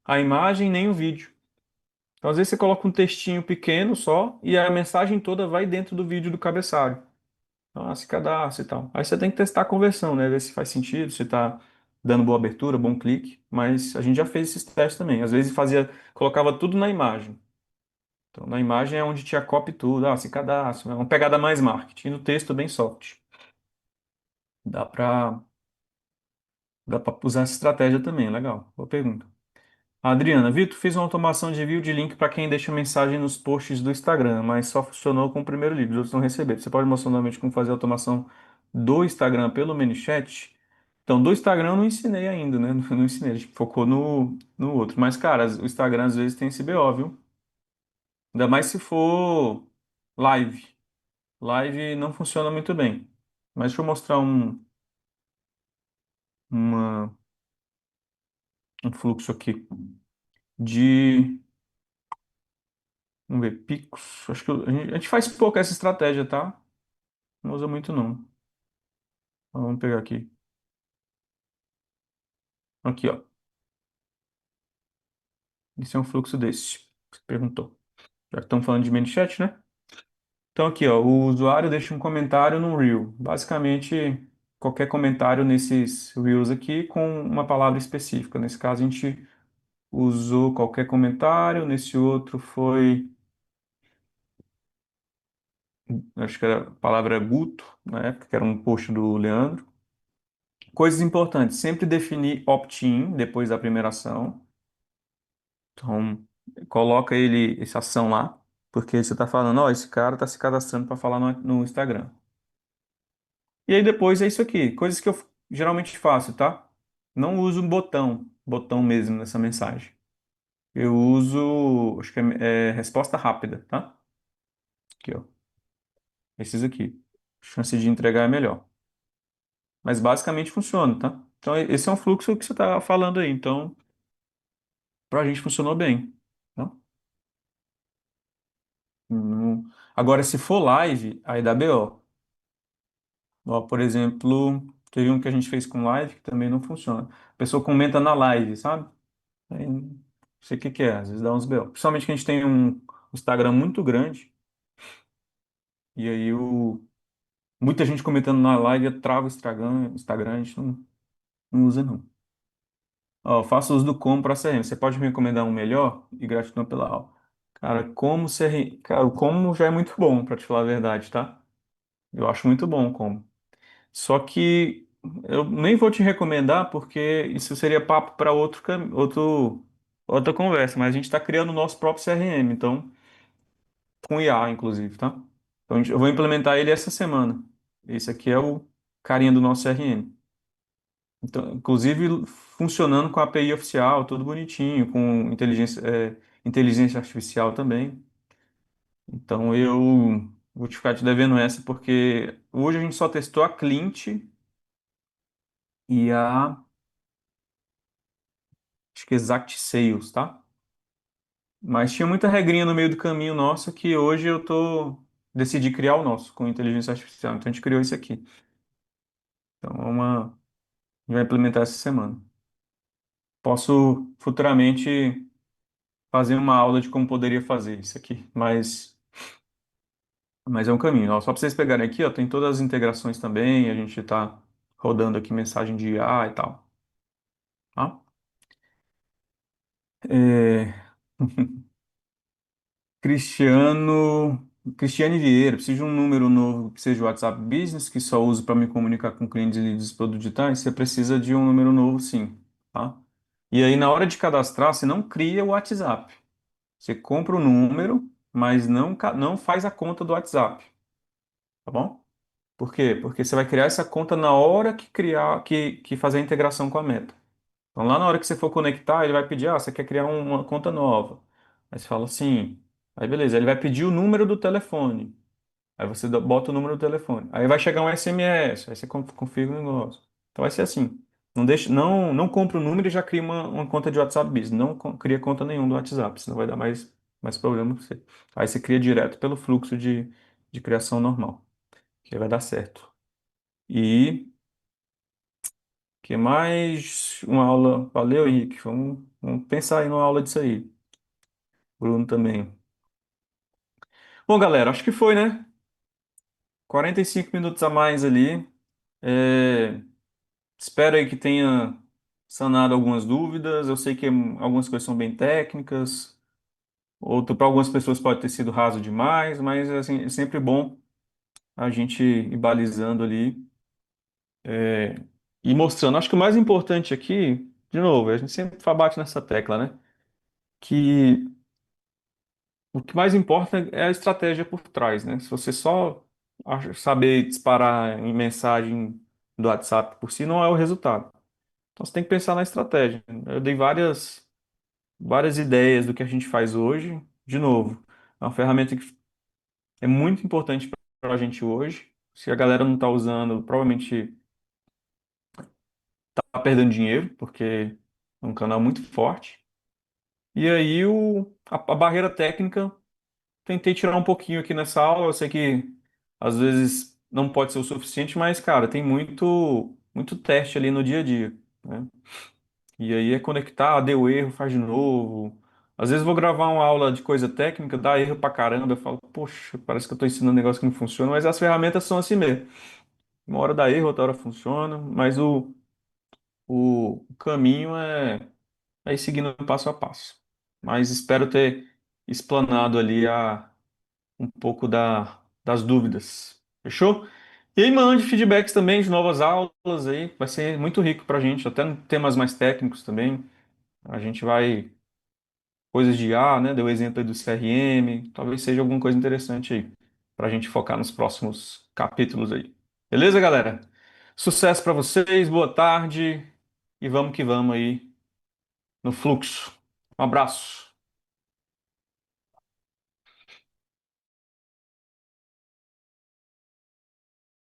a imagem nem o vídeo. Então, às vezes você coloca um textinho pequeno só e a mensagem toda vai dentro do vídeo do cabeçalho. Então, se cadastra e tal. Aí você tem que testar a conversão, né? Ver se faz sentido, se tá dando boa abertura, bom clique. Mas a gente já fez esses testes também. Às vezes fazia, colocava tudo na imagem. Então, na imagem é onde tinha copy tudo. Ah, se cadastra. É uma pegada mais marketing. E no texto, bem soft. Dá pra, dá pra usar essa estratégia também. Legal. Boa pergunta. Adriana, Vitor, fiz uma automação de envio de link para quem deixa mensagem nos posts do Instagram, mas só funcionou com o primeiro livro, os outros não receberam. Você pode mostrar novamente como fazer a automação do Instagram pelo ManyChat? Então, do Instagram eu não ensinei ainda, né? Não ensinei, a gente focou no outro. Mas, cara, o Instagram às vezes tem esse BO, viu? Ainda mais se for live. Live não funciona muito bem. Mas deixa eu mostrar uma- um fluxo aqui de, vamos ver, picos. Acho que a gente faz pouco essa estratégia, tá? Não usa muito não. Então, vamos pegar aqui. Aqui, ó. Esse é um fluxo desse. Você perguntou. Já que estamos falando de ManyChat, né? Então aqui, ó, o usuário deixa um comentário no Reel. Basicamente, qualquer comentário nesses Reels aqui com uma palavra específica. Nesse caso, a gente usou qualquer comentário. Nesse outro foi, acho que era a palavra Guto, na época, que era um post do Leandro. Coisas importantes, sempre definir opt-in depois da primeira ação. Então, coloca essa ação lá, porque você está falando, ó, esse cara está se cadastrando para falar no Instagram. E aí depois é isso aqui, coisas que eu geralmente faço, tá? Não uso um botão mesmo nessa mensagem. Eu uso, acho que é resposta rápida, tá? Aqui, ó, esses aqui. Chance de entregar é melhor. Mas basicamente funciona, tá? Então esse é um fluxo que você está falando aí. Então, pra gente funcionou bem, tá? Agora, se for live, aí dá BO. Ó, por exemplo, teve um que a gente fez com live que também não funciona. A pessoa comenta na live, sabe? Aí, não sei o que que é, às vezes dá uns BO. Principalmente que a gente tem um Instagram muito grande, e aí muita gente comentando na live trava o Instagram, a gente não usa não. Ó, faço uso do Como para CRM. Você pode me recomendar um melhor? E gratidão pela aula. Cara, como CRM, cara, o Como já é muito bom, para te falar a verdade, tá? Eu acho muito bom o Como. Só que eu nem vou te recomendar porque isso seria papo para outra conversa, mas a gente está criando o nosso próprio CRM, então, com IA, inclusive, tá? Então, eu vou implementar ele essa semana. Esse aqui é o carinha do nosso CRM. Então, inclusive, funcionando com a API oficial, tudo bonitinho, com inteligência artificial também. Então, eu vou te ficar te devendo essa porque hoje a gente só testou a Clint e acho que Exact Sales, tá? Mas tinha muita regrinha no meio do caminho nosso que hoje decidi criar o nosso com inteligência artificial. Então a gente criou isso aqui. Então a gente vai implementar essa semana. Posso futuramente fazer uma aula de como poderia fazer isso aqui, mas é um caminho. Ó, só para vocês pegarem aqui, ó, tem todas as integrações também. A gente está rodando aqui mensagem de IA e tal. Tá? É, Cristiano. Cristiane Vieira, preciso de um número novo que seja o WhatsApp Business, que só uso para me comunicar com clientes e leads dos produtos digitais. Você precisa de um número novo, sim, tá? E aí, na hora de cadastrar, você não cria o WhatsApp. Você compra o número, mas não faz a conta do WhatsApp, tá bom? Por quê? Porque você vai criar essa conta na hora que fazer a integração com a Meta. Então, lá na hora que você for conectar, ele vai pedir, você quer criar uma conta nova. Aí você fala assim, aí beleza, ele vai pedir o número do telefone. Aí você bota o número do telefone. Aí vai chegar um SMS, aí você configura o negócio. Então vai ser assim. Não compra o número e já cria uma conta de WhatsApp Business. Não cria conta nenhuma do WhatsApp, senão vai dar mais problema pra você. Aí você cria direto pelo fluxo de criação normal, que aí vai dar certo. E que mais uma aula. Valeu, Henrique. Vamos pensar aí numa aula disso aí. Bruno também. Bom, galera, acho que foi, né? 45 minutos a mais ali. É, Espero aí que tenha sanado algumas dúvidas. Eu sei que algumas coisas são bem técnicas, outro para algumas pessoas pode ter sido raso demais, mas assim, é sempre bom a gente ir balizando ali e mostrando. Acho que o mais importante aqui, de novo, a gente sempre bate nessa tecla, né? Que o que mais importa é a estratégia por trás, né? Se você só saber disparar em mensagem do WhatsApp por si, não é o resultado. Então você tem que pensar na estratégia. Eu dei várias ideias do que a gente faz hoje. De novo, é uma ferramenta que é muito importante para a gente hoje. Se a galera não está usando, provavelmente está perdendo dinheiro, porque é um canal muito forte. E aí a barreira técnica, tentei tirar um pouquinho aqui nessa aula. Eu sei que às vezes não pode ser o suficiente, mas, cara, tem muito teste ali no dia a dia, né? E aí é conectar, deu erro, faz de novo. Às vezes eu vou gravar uma aula de coisa técnica, dá erro pra caramba, eu falo, poxa, parece que eu tô ensinando um negócio que não funciona, mas as ferramentas são assim mesmo. Uma hora dá erro, outra hora funciona, mas o caminho é ir seguindo passo a passo. Mas espero ter explanado ali um pouco das dúvidas. Fechou? E aí mande feedbacks também de novas aulas aí, vai ser muito rico pra gente, até temas mais técnicos também. A gente vai coisas de IA, né? Deu o exemplo aí do CRM, talvez seja alguma coisa interessante aí para a gente focar nos próximos capítulos aí. Beleza, galera? Sucesso para vocês, boa tarde e vamos que vamos aí no fluxo. Um abraço.